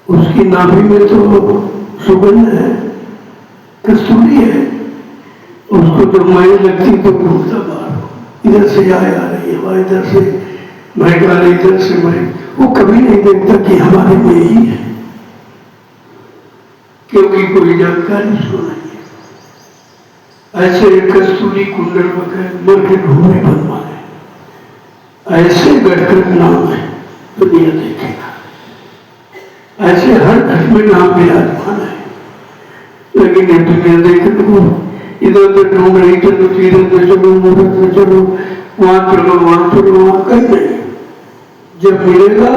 उसकी नाभि में तो सुगंध है, कस्तूरी है, उसको जब माई लगती तो घूमता बाहर, इधर से आ रही है हवा, इधर से महक आ रही, इधर से महक, वो कभी नहीं देखता कि हमारे में ही है, क्योंकि कोई जानकारी उसको नहीं है। ऐसे कस्तूरी कुंडल वगैरह मर के घूमने बनवाए, ऐसे गटगट नाम है, दुनिया देखेगा। ऐसे हर घर में नाम विराजमान है, लेकिन ये दुनिया देखने को इधर उधर ढूंढ रही, चलो तीरथ में चलो, मूर्त में चलो, वहां चलो, वहां चलो, वहां कहीं नहीं। जब मिलेगा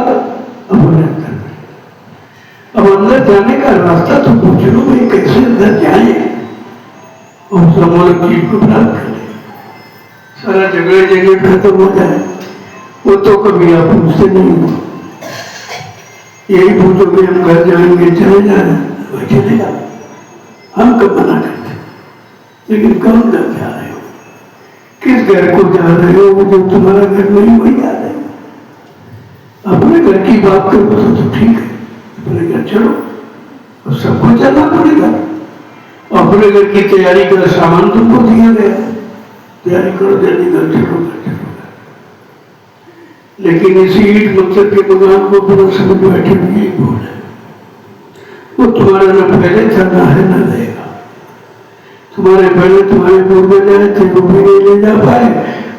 अपने अंदर, अब अंदर जाने का रास्ता तो पूछ लो भाई, कैसे अंदर जाए और समूलक चीज को प्राप्त करें, सारा जगह जगह खत्म हो जाए, वो तो कभी आप पूछते नहीं हो। यही पूछो कि हम घर जाएंगे, चले जा रहे हैं, वही चले जाओ, हम कब मना करते, लेकिन कौन घर जा रहे हो, किस घर को जा रहे हो, वो जो तुम्हारा घर नहीं वही जा रहे हो। अपने घर की बात करो तो ठीक है, अपने घर चलो, और सबको चलना पड़ेगा। अपने घर की तैयारी का सामान तुमको दिया गया, तैयारी करो, जल्दी घर चलो, घर चलो। लेकिन इसी ईट पत्थर के मकान को पूरा समझ बैठे नहीं बोल है, वो तुम्हारा न पहले था, ना है, न रहेगा। तुम्हारे पहले तुम्हारे पूर्वज आए थे, वो भी नहीं ले जा पाए,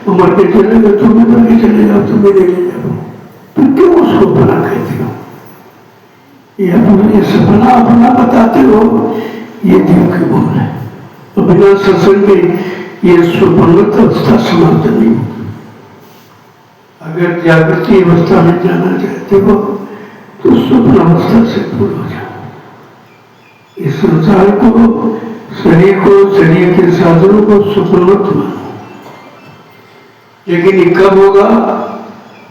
वो मर के चले गए, तुम्हें मर के चले जाओ, तुम्हें नहीं ले जाओ, तुम क्यों उसको अपना कहते हो? ये सपना अपना बताते हो, ये दिल की बोल है। तो बिना सत्संग के ये स्वप्नवत अवस्था समाप्त नहीं होती। अगर जागृति अवस्था में जाना चाहते हो तो स्वप्न अवस्था से दूर हो जाओ। इस संसार को, शरीर को, शरीर के साधनों को स्वप्नवत मानो। लेकिन ये कब होगा?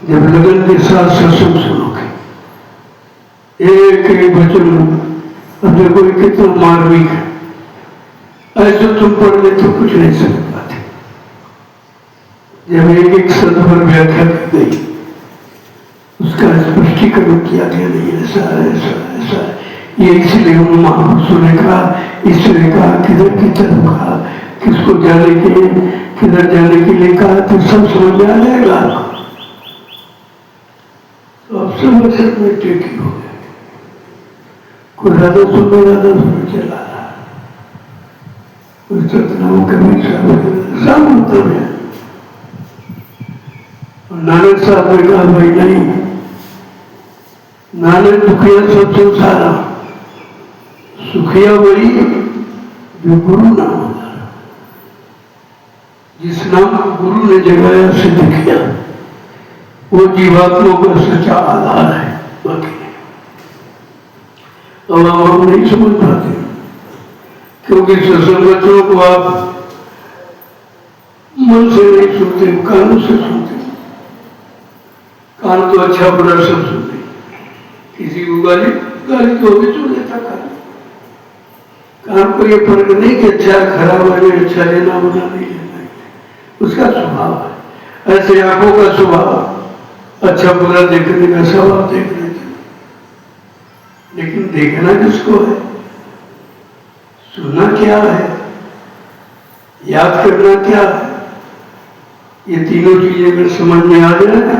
जब लगन के साथ सत्संग सुनोगे, एक एक वचन। अब देखो कितना मार्मिक है, ऐसे तुम पढ़ ले तो कुछ नहीं समझ पाते। जब एक एक शब्द पर व्याख्या की गई, उसका स्पष्टीकरण किया गया, नहीं ऐसा ऐसा ऐसा, ये इसलिए महापुरुषों ने कहा, इसलिए कहा, किधर की तरफ कहा, किसको जाने के लिए, किधर जाने के लिए कहा, तो सब समझ में आ जाएगा। तो अब सब अवसर में टेकी हो गए, कोई राधा सुन चला रहा, कोई सतनाम कभी सब मतलब है। नानक साहब ने कहा भाई नहीं, नानक दुखिया सब संसारा, सुखिया वही जो गुरु नाम होगा, जिस नाम को गुरु ने जगाया सिद्ध किया। वो जीवात्मा का सच्चा आधार है, बाकी नहीं। अब हम नहीं समझ पाते, क्योंकि सत्संग बच्चों को आप मन से नहीं सुनते, कानों से सुनते। कान तो अच्छा बुरा सब सुनते, किसी को गाली गाली तो भी सुन लेता कान को ये फर्क नहीं कि अच्छा खराब है, अच्छा लेना बुरा नहीं लेना, उसका स्वभाव है। ऐसे आंखों का स्वभाव अच्छा बुरा देखने का स्वभाव देख लेते, लेकिन देखना किसको है, सुनना क्या है, याद करना क्या है, ये तीनों चीजें अगर समझ में आ जाए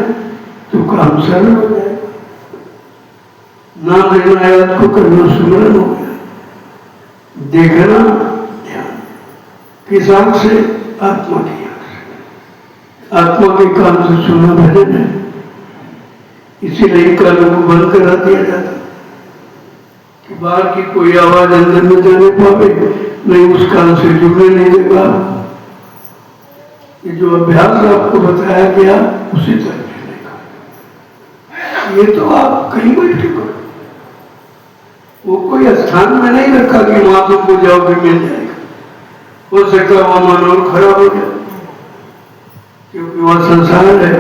तो काम सरल हो जाएगा। नाम लेना याद को करना सुमरन हो गया। देखना ध्यान किस आंख से, आत्मा की आंख से, आत्मा के कान से सुनना भजन है। इसीलिए कानों को बंद करा दिया जाता कि बाहर की कोई आवाज अंदर में जाने पावे, नहीं उस कान से जुड़ने नहीं देगा। ये जो अभ्यास आपको बताया गया उसी तरह चलेगा। ये तो आप कहीं बैठ के करो, वो कोई स्थान में नहीं रखा कि वहां तुमको जाओ भी मिल जाएगा। हो सकता वहां मन और खराब हो जाए, क्योंकि वहां संसार है,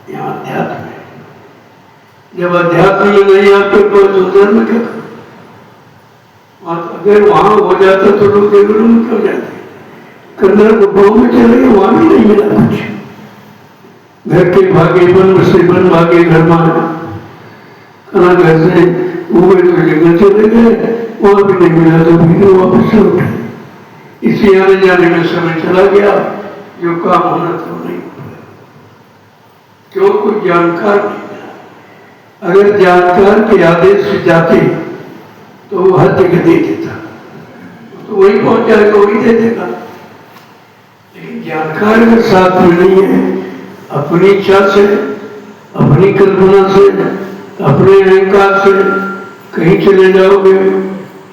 यहाँ अध्यात्म है। जब अध्यात्म में नहीं आते तो संसार में क्या करो? अगर वहां हो जाता तो लोग देवलों में क्यों जाते? कंदर को गाँव में चले गए, वहां भी नहीं मिला कुछ। घर के भागे बन से बन भागे घर में खाना घर से वो तो जंगल चले गए, वहां भी नहीं मिला तो फिर वापस से उठे। इसी आने जाने में समय चला गया, जो काम होना था नहीं हुआ। क्यों? कोई जानकार नहीं मिला। अगर जानकार के आदेश से जाते तो वो हर जगह दे देता, तो वही पहुंच जाएगा, वही दे देगा। लेकिन जानकार अगर साथ में नहीं है, अपनी इच्छा से, अपनी कल्पना से, अपने अहंकार से कहीं चले जाओगे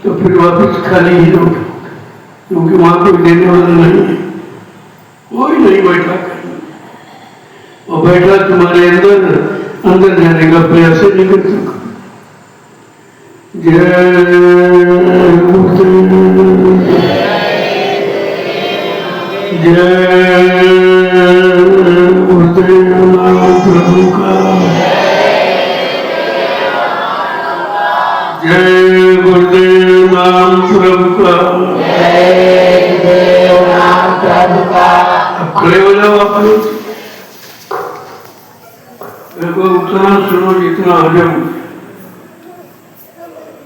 तो फिर वापस खाली ही लौटोगे, क्योंकि वहां कोई देने वाला नहीं है, कोई नहीं बैठा कहीं। और बैठा तुम्हारे अंदर जाने का प्रयास नहीं कर सका। जय गुरुदेव प्रभु का, जय गुरुदेव नाम प्रभु का, जय गुरुदेव नाम प्रभु का। अब खड़े हो जाओ आप लोग, देखो उतना सुनो जितना हजम।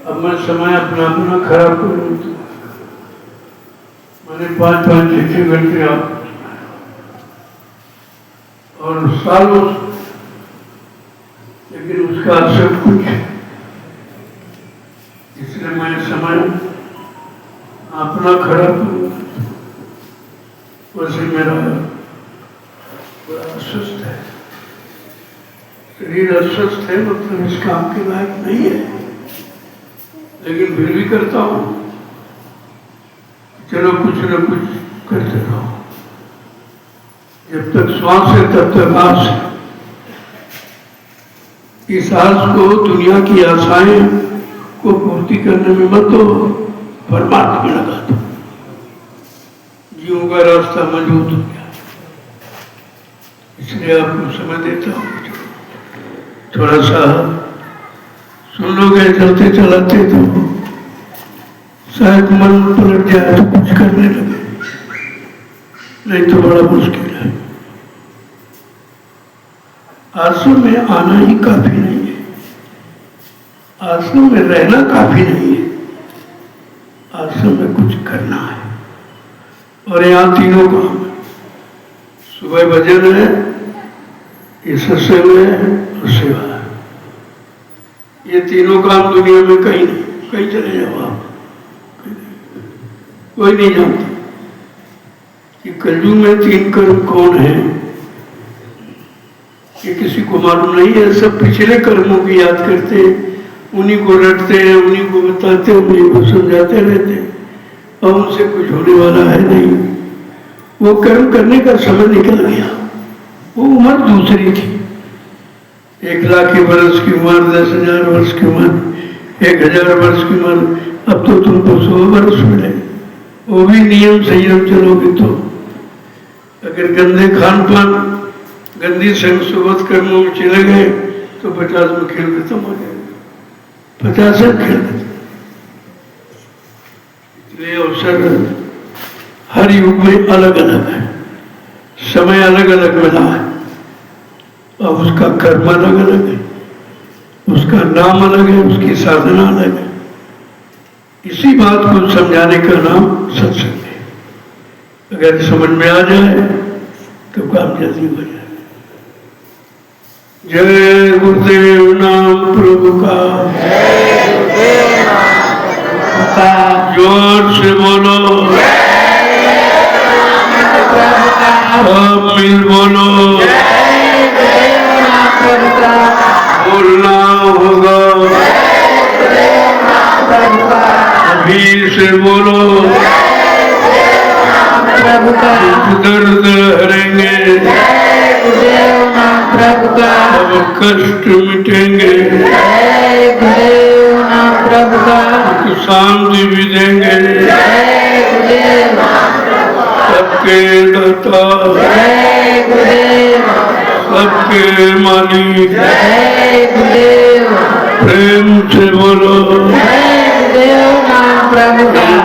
अब मैं समय अपना अपना खराब करूँ, मैंने 5-5, 6-6 घंटे आप और सालों, लेकिन उसका सब कुछ, इसलिए मैं समय अपना खराब करूँ। वैसे मेरा बड़ा अस्वस्थ है, शरीर अस्वस्थ है, मतलब इस काम के लायक नहीं है, लेकिन फिर भी करता हूँ। चलो कुछ न कुछ करते रहो, जब तक श्वास है तब तक आस है। इस आस को, दुनिया की आशाएं को पूर्ति करने में मत दो, परमात्मा में लगा दो। जीवों का रास्ता मजबूत हो गया, इसलिए आपको समय देता हूँ। थोड़ा सा सुन लोगे, चलते चलाते तो शायद मन पलट जाए तो कुछ करने लगे, नहीं तो बड़ा मुश्किल है। आश्रम में आना ही काफी नहीं है, आश्रम में रहना काफी नहीं है, आश्रम में कुछ करना है। और यहाँ तीनों काम, सुबह भजन है, ये सत्संग है और सेवा है। ये तीनों काम दुनिया में कहीं नहीं, कहीं चले जाओ आप, कोई नहीं जानता कि कलयुग में 3 कर्म कौन है, ये किसी को मालूम नहीं है। सब पिछले कर्मों की याद करते, उन्हीं को रटते हैं, उन्हीं को बताते, उन्हीं को समझाते रहते, और उनसे कुछ होने वाला है नहीं। वो कर्म करने का समय निकल गया, वो उम्र दूसरी थी। 1,00,000 की वर्ष की उम्र, 10,000 वर्ष की उम्र, 1,000 वर्ष की उम्र, अब तो तुमको 100 वर्ष मिले, वो भी नियम संयम चलोगे तो। अगर गंदे खान पान, गंदी संग सुबह कर्मों में चले गए तो 50 में खेल खत्म हो जाएगा, 50 में खेल खत्म। इसलिए अवसर हर युग में अलग अलग है, समय अलग अलग मिला है, और उसका कर्म अलग अलग है, उसका नाम अलग है, उसकी साधना अलग है। इसी बात को समझाने का नाम सत्संग है। अगर समझ में आ जाए तो काम जल्दी हो जाए। जय गुरुदेव नाम प्रभु का, जोर से बोलो, सब मिल बोलो, बोलना होगा, अभी से बोलो, दर्द हरेंगे, अब कष्ट मिटेंगे, शांति भी देंगे, सबके दाता, सबके मालिक, प्रेम से बोलो,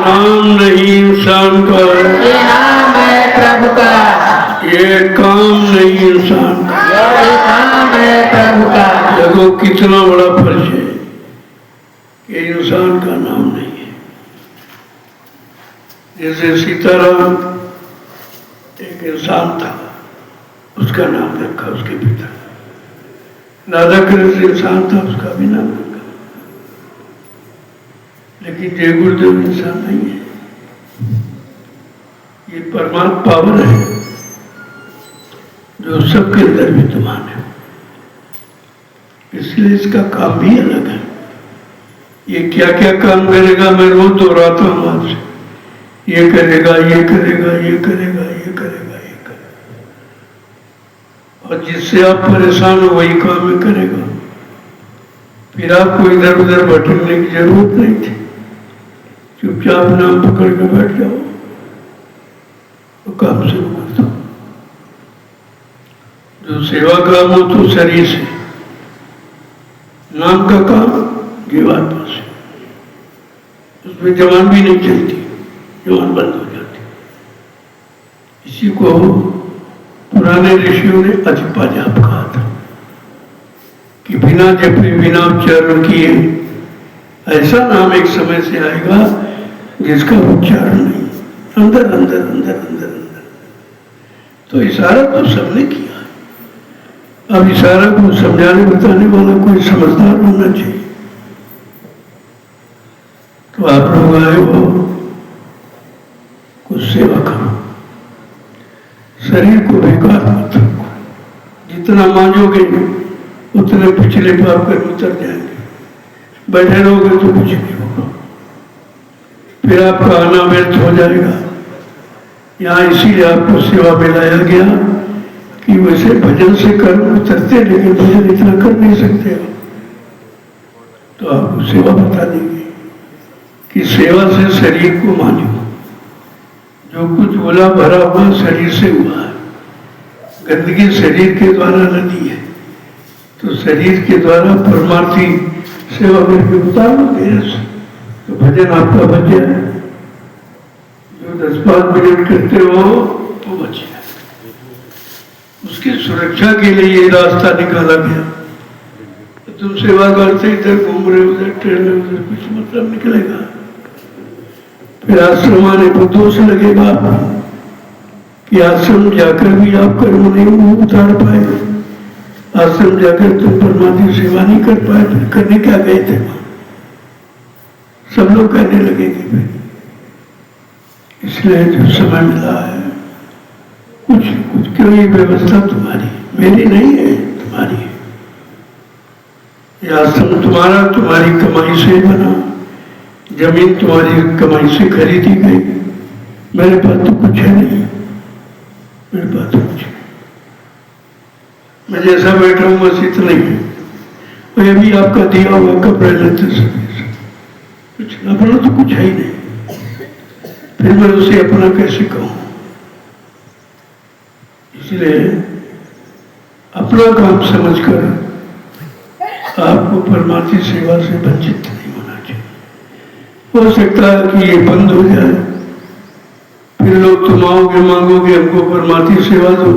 नाम नहीं इंसान का, ये काम नहीं इंसान का। देखो कितना बड़ा फर्ज है कि इंसान का नाम नहीं है। जैसे सीताराम एक इंसान था, उसका नाम रखा उसके पिता। राधा कृष्ण इंसान था, उसका भी नाम रखा। लेकिन जय गुरुदेव इंसान नहीं है, ये परमात्मा पावर है जो सबके अंदर विद्यमान है। इसलिए इसका काम भी अलग है। ये क्या क्या काम करेगा मैं रोज दोहराता हूं आपसे, ये करेगा, ये करेगा, ये करेगा, ये करेगा, ये करेगा, और जिससे आप परेशान हो वही काम में करेगा। फिर आपको इधर उधर भटकने की जरूरत नहीं थी, चुपचाप नाम पकड़ के बैठ जाओ, तो काम शुरू कर दो। जो सेवा काम हो तो शरीर से, नाम का काम जीवात्मा से, उसमें जवान भी नहीं चलती, जवान बंद हो जाती। इसी को पुराने ऋषियों ने अजपा जाप कहा था कि बिना जपे बिना उच्चारण किए ऐसा नाम एक समय से आएगा जिसका उच्चारण नहीं, अंदर अंदर अंदर अंदर अंदर। तो इशारा तो सबने किया, अब इशारा को समझाने बताने वाला कोई समझदार होना चाहिए। तो आप लोग आए हो, कुछ सेवा करो, शरीर को बेकार मत रखो। जितना मांगोगे उतने पिछले पाप कर उतर जाएंगे, बैठे रहोगे तो कुछ नहीं होगा, फिर आपका आना व्यर्थ हो जाएगा। यहाँ इसीलिए आपको सेवा में लाया गया कि वैसे भजन से कर्म उतरते, लेकिन भजन इतना कर नहीं सकते हो, तो आपको सेवा बता देंगे कि सेवा से शरीर को मानो। जो कुछ बोला भरा हुआ शरीर से हुआ है, गंदगी शरीर के द्वारा नदी है, तो शरीर के द्वारा परमार्थी सेवा करके उतारो धीरे से, तो भजन आपका बच जाए। जो 10-5 मिनट करते हो वो बच जाए। उसकी सुरक्षा के लिए ये रास्ता निकाला गया। तो तुम सेवा करते इधर घूम रहे, उधर ट्रेन में, उधर कुछ मतलब निकलेगा। फिर आश्रम आने पर दोष लगेगा कि आश्रम जाकर भी आप कर्म नहीं उतार पाए, आश्रम जाकर तुम परमात्मा सेवा नहीं कर पाए, फिर करने क्या गए थे? सब लोग कहने लगेंगे। फिर इसलिए जो समय मिला है, कुछ कुछ क्यों, ये व्यवस्था तुम्हारी, मेरी नहीं है, तुम्हारी है। ये आश्रम तुम्हारा, तुम्हारी कमाई से बना, जमीन तुम्हारी कमाई से खरीदी गई। मेरे पास तो कुछ है नहीं, मेरे पास तो कुछ नहीं। मैं जैसा बैठा हूं बस इतना ही है। तो ये भी आपका दिया हुआ कपड़े लेते सभी कुछ अपना तो कुछ है ही नहीं, फिर मैं उसे अपना कैसे कहूं? इसलिए अपना काम समझकर आपको परमार्थी सेवा से वंचित नहीं होना चाहिए। हो सकता है कि ये बंद हो जाए, फिर लोग तुम आओगे मांगोगे हमको परमार्थी सेवा दो,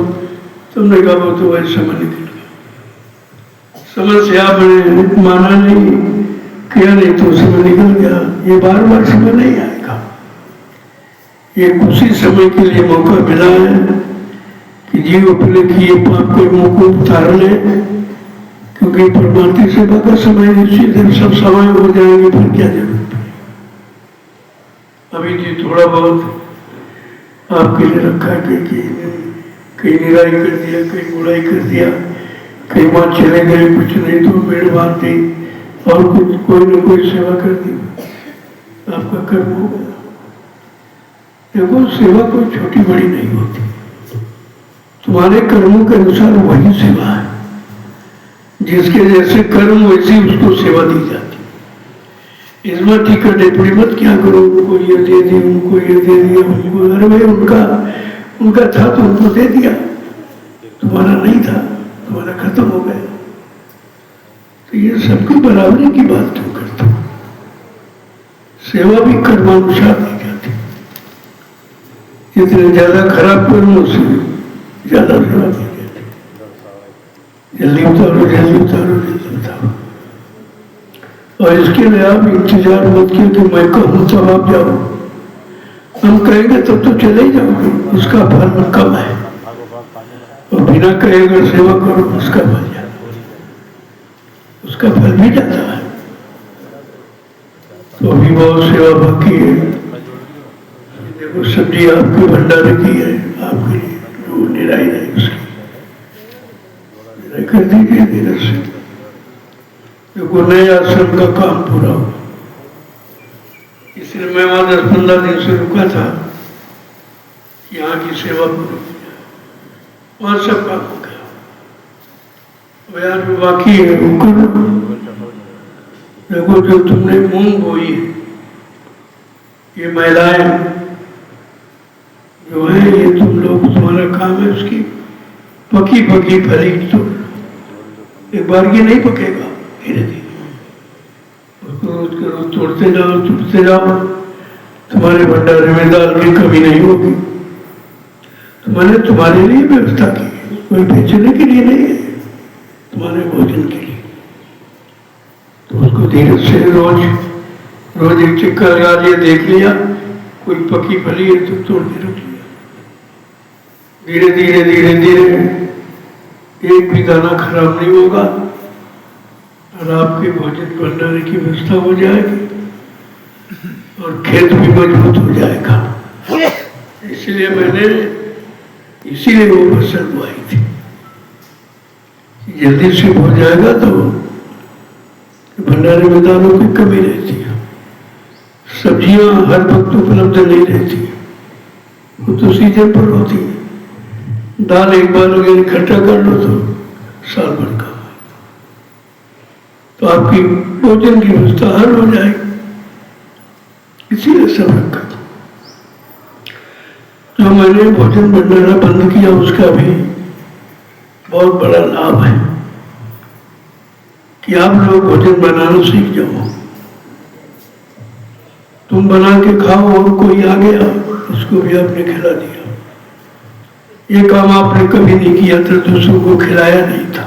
तुमने कहा वो तो वही समय निकल गया, समय से आपने माना नहीं, किया नहीं तो समय निकल गया। ये बार बार समय नहीं आएगा, ये कुछ ही समय के लिए मौका मिला है कि जीव अपने किए पाप को मुंह को उतार ले, क्योंकि परमार्थी सेवा का समय निश्चित है, सब समय हो जाएंगे, फिर क्या जरूरत है? अभी जी थोड़ा बहुत आपके लिए रखा है कि कहीं निराई कर दिया, कहीं बुराई कर दिया, कहीं वहां चले गए, कुछ नहीं तो पेड़ बांध दी और कुछ कोई न कोई सेवा कर दी, आपका कर्म हो गया। देखो सेवा कोई छोटी बड़ी नहीं होती, तुम्हारे कर्मों के अनुसार वही सेवा है, जिसके जैसे कर्म वैसी उसको सेवा दी जाती। इसमें टीका टिप्पणी मत क्या करो, उनको ये दे दी, उनको ये दे दिया, उनको, अरे भाई उनका था तो उनको दे दिया, तुम्हारा नहीं था, तुम्हारा खत्म हो गया। तो ये सबकी बराबरी की बात क्यों करते हो? सेवा भी कर्मानुसार दी जाती, जितने ज्यादा खराब कर्मों से ज्यादा सेवा दी जाती। जल्दी उतारो, जल्दी उतारो, जल्दी उतारो। और इसके लिए आप इंतजार मत किए कि मैं कहूँ तब आप जाओ, हम कहेंगे तब तो चले ही जाओगे, उसका फल कम है, और बिना कहे अगर सेवा करो उसका फल ज्यादा, उसका फल भी ज्यादा है। तो अभी बहुत सेवा बाकी है। देखो सब्जी आपके भंडारे की है, आपके लिए जो निराई है उसकी निराई कर दीजिए धीरे से। देखो नए आश्रम का काम पूरा हुआ, इसलिए मैं वहां 10-15 दिन से रुका था, यहाँ की सेवा पूरी हो जाए, वहां सब काम हो गया। यार जो बाकी है वो करो। देखो जो तुमने मूंग बोई है, ये महिलाएं जो है, ये तुम लोग, तुम्हारा काम है उसकी पकी पकी फली तो एक बार ये नहीं पकेगा, धीरे धीरे उसको तोड़ते जाओ, तुम्हारे भंडारे में दाल की कमी नहीं होगी। तो मैंने तुम्हारे लिए व्यवस्था की, कोई बेचने के लिए नहीं है, तुम्हारे भोजन के लिए। तो उसको धीरे से रोज एक चक्कर लगा लिया, देख लिया कोई पकी फली है तो तोड़ के रख लिया। धीरे धीरे धीरे धीरे एक भी दाना खराब नहीं होगा और आपके भोजन भंडारे की व्यवस्था हो जाएगी और खेत भी मजबूत हो जाएगा। इसीलिए वो फसल बुआई थी, जल्दी से हो जाएगा तो भंडारे में दानों की कमी रहती है, सब्जियां हर वक्त उपलब्ध नहीं रहती, वो तो सीजन पर होती है। दाल एक बार अगर इकट्ठा कर लो तो साल भर का, तो आपकी भोजन की व्यवस्था हल हो जाएगी। इसीलिए सब रखा। जो मैंने भोजन भंडारा बंद किया उसका भी बहुत बड़ा लाभ है कि आप लोग भोजन बनाना सीख जाओ। तुम बना के खाओ और कोई आ गया उसको भी आपने खिला दिया। ये काम आपने कभी नहीं किया था, दूसरों को खिलाया नहीं था।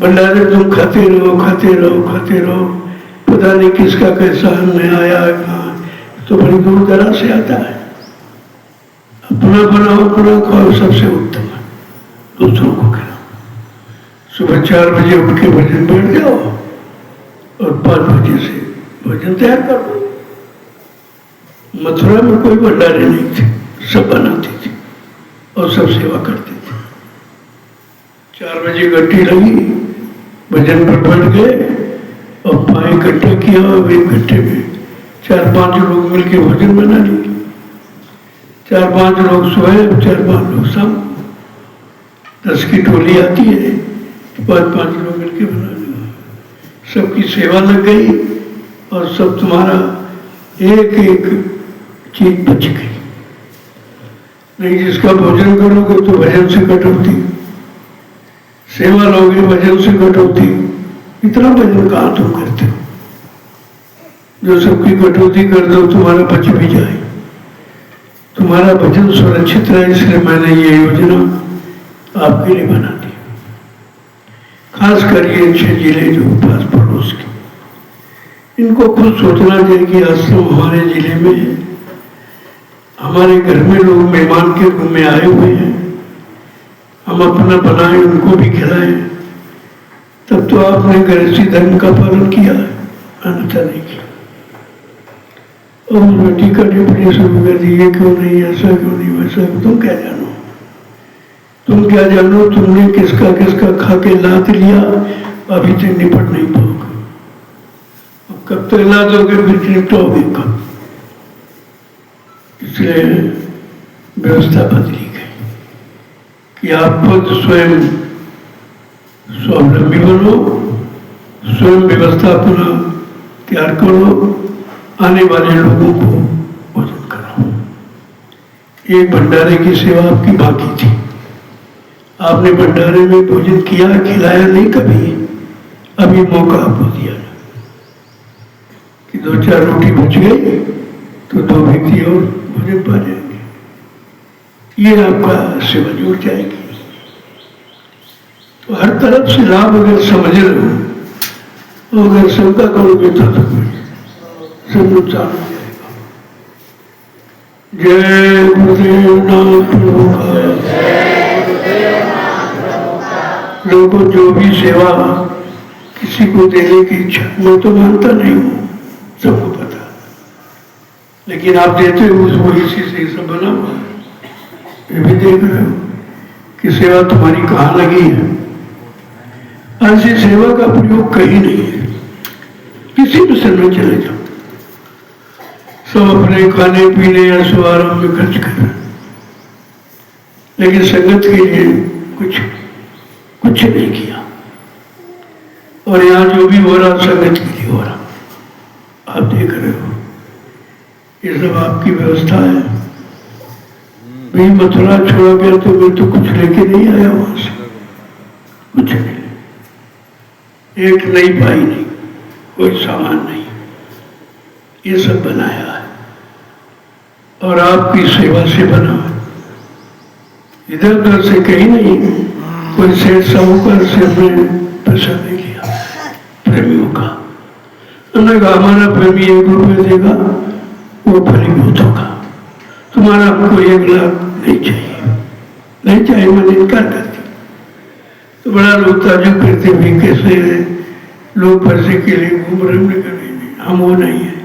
भंडारे तुम खाते रहो, पता नहीं किसका कैसा में आया कहाँ, तो बड़ी दूर दराज से आता है। अपना बनाओ, अपना खाओ, सबसे उत्तम है। दूसरों को खिलाओ। सुबह 4 बजे उठ के भोजन बैठ जाओ और 5 बजे से भोजन तैयार कर दो। मथुरा में कोई भंडारे नहीं थे, सब बनाते थे और सब सेवा करते थे। 4 बजे घंटी लगी, भजन पर बैठ गए और पाए इकट्ठा किया और एक घंटे में 4-5 लोग मिलकर भोजन बना लिए। 4-5 लोग सोए, 4-5 लोग शाम, 10 की टोली आती है, 5-5 लोग मिलकर बना लिए। सबकी सेवा लग गई और सब तुम्हारा एक एक चीज बच गई। नहीं जिसका भोजन करोगे तो भजन से कटौती, सेवा लोगे भजन से कटौती, इतना भजन कहाँ तुम करते हो? जो सबकी कटौती कर दो तुम्हारा बच भी जाए, तुम्हारा भजन सुरक्षित रहे, इसलिए मैंने ये योजना आपके लिए बना दी। खास कर ये 6 जिले जो पास पड़ोस के, इनको खुद सोचना चाहिए कि आश्रम हमारे जिले में है, हमारे घर में लोग मेहमान के रूप में आए हुए हैं, हम अपना बनाए उनको भी खिलाएं, तब तो आपने गृहस्थी धर्म का पालन किया है, अन्यथा नहीं किया। और टीका टिप्पणी शुरू कर दी, ये क्यों नहीं, ऐसा क्यों नहीं, वैसा क्यों? तुम क्या जानो, तुम क्या जानो? तुमने किसका किसका खा के लात लिया, अभी तक निपट नहीं पाओगे। अब कब तक लादोगे, फिर निपटोगे कब? इसलिए व्यवस्था बदली गई कि आप खुद स्वयं स्वावलंबी बनो, स्वयं व्यवस्था अपना तैयार करो, आने वाले लोगों को भोजन कराओ। एक भंडारे की सेवा आपकी बाकी थी, आपने भंडारे में भोजन किया, खिलाया नहीं कभी। अभी मौका आपको दिया कि 2-4 रोटी बच गई तो 2 व्यक्ति और भोजन पा जाएंगे, ये आपका सेवा जुड़ जाएगी। तो हर तरफ से लाभ अगर समझ रहे हो, और अगर शंका करोगे तो सब नुकसान हो जाएगा। जय गुरुदेव नाथ प्रभु का। लोगों जो भी सेवा किसी को देने की इच्छा, मैं तो मानता नहीं हूँ, सबको पता, लेकिन आप देते हो उसको, इसी से सब बना हुआ है। ये भी देख रहे हो कि सेवा तुम्हारी कहाँ लगी है। ऐसी सेवा का प्रयोग कहीं नहीं है, किसी भी समय चले जाओ, सब अपने खाने पीने या शुभारंभ में खर्च कर, लेकिन संगत के लिए कुछ नहीं किया। और यहाँ जो भी हो रहा संगत के लिए हो रहा, आप देख रहे हो, ये सब आपकी व्यवस्था है। भाई मथुरा छोड़ा गया तो मैं तो कुछ लेके नहीं आया वहां से, कुछ नहीं, एक नई पाई नहीं, कोई सामान नहीं, ये सब बनाया है और आपकी सेवा से बना है। इधर उधर से कहीं नहीं, कोई सेठ साहूकार से हमने पैसा नहीं लिया, प्रेमियों का। उन्होंने कहा हमारा प्रेमी 1 रुपये देगा वो फलीभूत होगा, तुम्हारा हमको 1 लाख नहीं चाहिए, नहीं चाहिए, मैंने इनकार कर दिया। तो बड़ा लोग ताजुब करते भी, कैसे लोग पैसे के लिए घूम रहे, हमने कहा नहीं, हम वो नहीं है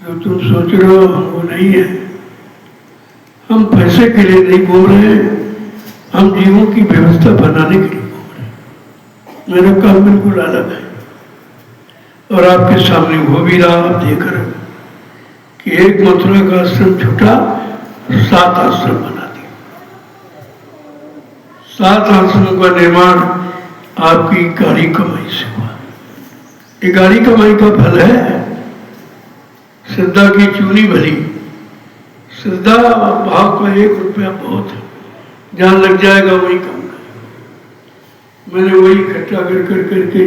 जो तुम सोच रहे हो, हम वो नहीं है। हम पैसे के लिए नहीं घूम रहे हैं, हम जीवों की व्यवस्था बनाने के लिए घूम रहे हैं। मेरा काम बिल्कुल अलग है और आपके सामने हो भी रहा, आप देख रहे हो कि एक मथुरा का आश्रम छूटा, 7 आश्रम बना दिए। 7 आश्रमों का निर्माण आपकी गाढ़ी कमाई से हुआ। ये गाढ़ी कमाई का फल है, श्रद्धा की चूनी भली। श्रद्धा भाव का 1 रुपया बहुत है, जहां लग जाएगा वही काम कर। मैंने वही इकट्ठा करके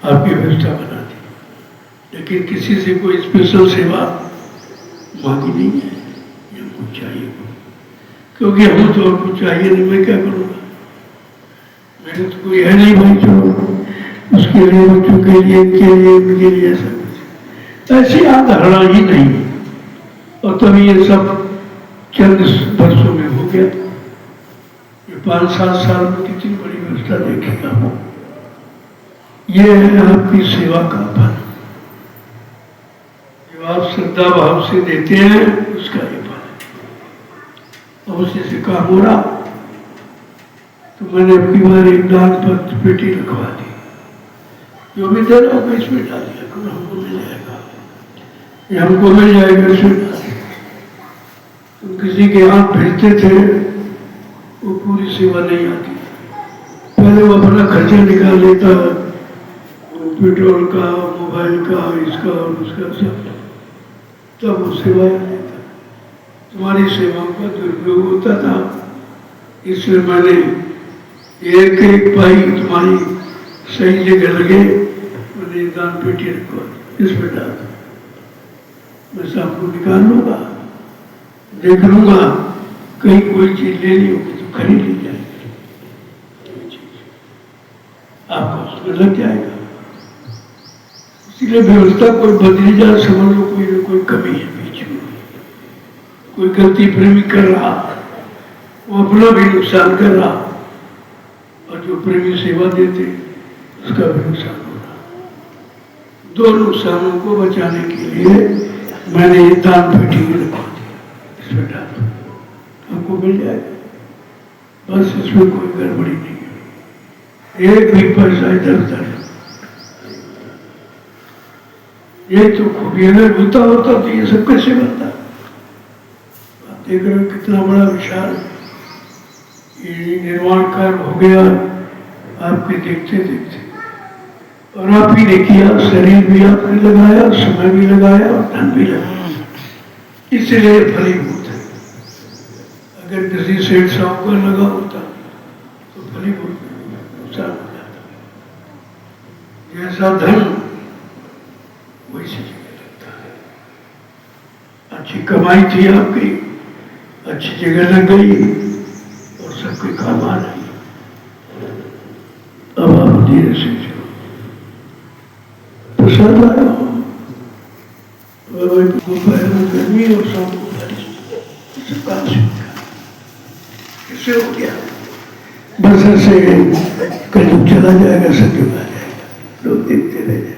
आपकी व्यवस्था बना दी, लेकिन किसी से कोई स्पेशल सेवा मांगी नहीं है, हमको चाहिए, क्योंकि हम तो आपको चाहिए नहीं, मैं क्या करूँगा, मेरे तो कोई है नहीं भाई जो उसके लिए, बच्चों के लिए, इनके लिए ऐसा कुछ, ऐसी धारणा ही नहीं। और तभी ये सब चंद वर्षों में हो गया। ये 5-7 साल में कितनी बड़ी व्यवस्था देखेगा। ये है आपकी सेवा का फल, जो आप श्रद्धा भाव से देते हैं उसका ये फल है। और उसी से काम हो रहा, तो मैंने अपनी बार एक दान पत्र पेटी रखवा दी, जो भी दे रहा होगा इसमें डाल दिया करो, हमको मिल जाएगा, ये हमको मिल जाएगा, इसमें डाल दिया। तुम किसी के हाथ भेजते थे, वो पूरी सेवा नहीं आती, पहले वो अपना खर्चा निकाल लेता, पेट्रोल का, मोबाइल का, इसका और उसका सब, तब वो सेवा देता। तुम्हारी सेवाओं का दुरुपयोग होता था, इसलिए मैंने एक एक पाई तुम्हारी सही जगह लगे, मैंने दान पेटी रखवा इसमें डाल दो। मैं सबको निकाल लूंगा, देख लूंगा, कहीं कोई चीज लेनी होगी तो खरीद ली जाएगी, आपको उसमें लग जाएगा। इसलिए व्यवस्था कोई बदली जा, समझ लो कोई ना कोई कमी है बीच में, कोई गलती प्रेमी कर रहा, वो अपना भी नुकसान कर रहा, और जो प्रेमी सेवा देते उसका भी नुकसान हो रहा। दो नुकसानों को बचाने के लिए मैंने ये दान पेटी रखवा दिया, इसमें डाल दो, हमको मिल जाएगा। बस इसमें कोई गड़बड़ी नहीं है, एक भी पैसा इधर उधर। ये तो खूबी अगर होता होता तो ये सब कैसे बनता। आप देख रहे हो कितना बड़ा विशाल ये निर्माण कार्य हो गया आपके देखते देखते, और आप ही ने किया, शरीर भी आपने लगाया, समय भी लगाया और धन भी लगाया, इसलिए फलीभूत है। अगर किसी सेठ साहूकार लगा होता तो फलीभूत नुकसान हो जाता। जैसा धन वैसी जगह लगता है। अच्छी कमाई थी आपकी, अच्छी जगह लग गई और सबके काम आ रही। अब आप धीरे से प्रसाद लाया हो, दोपहर में गर्मी और शाम को बारिश, सब काम से कैसे हो गया। बस ऐसे कल चला जाएगा, सत्य आ जाएगा, लोग देखते रह जाएंगे।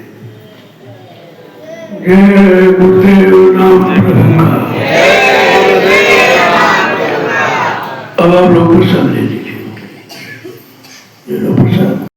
जय गुरुदेव नाम प्रभु का। अब आप लोग प्रसाद ले लीजिए।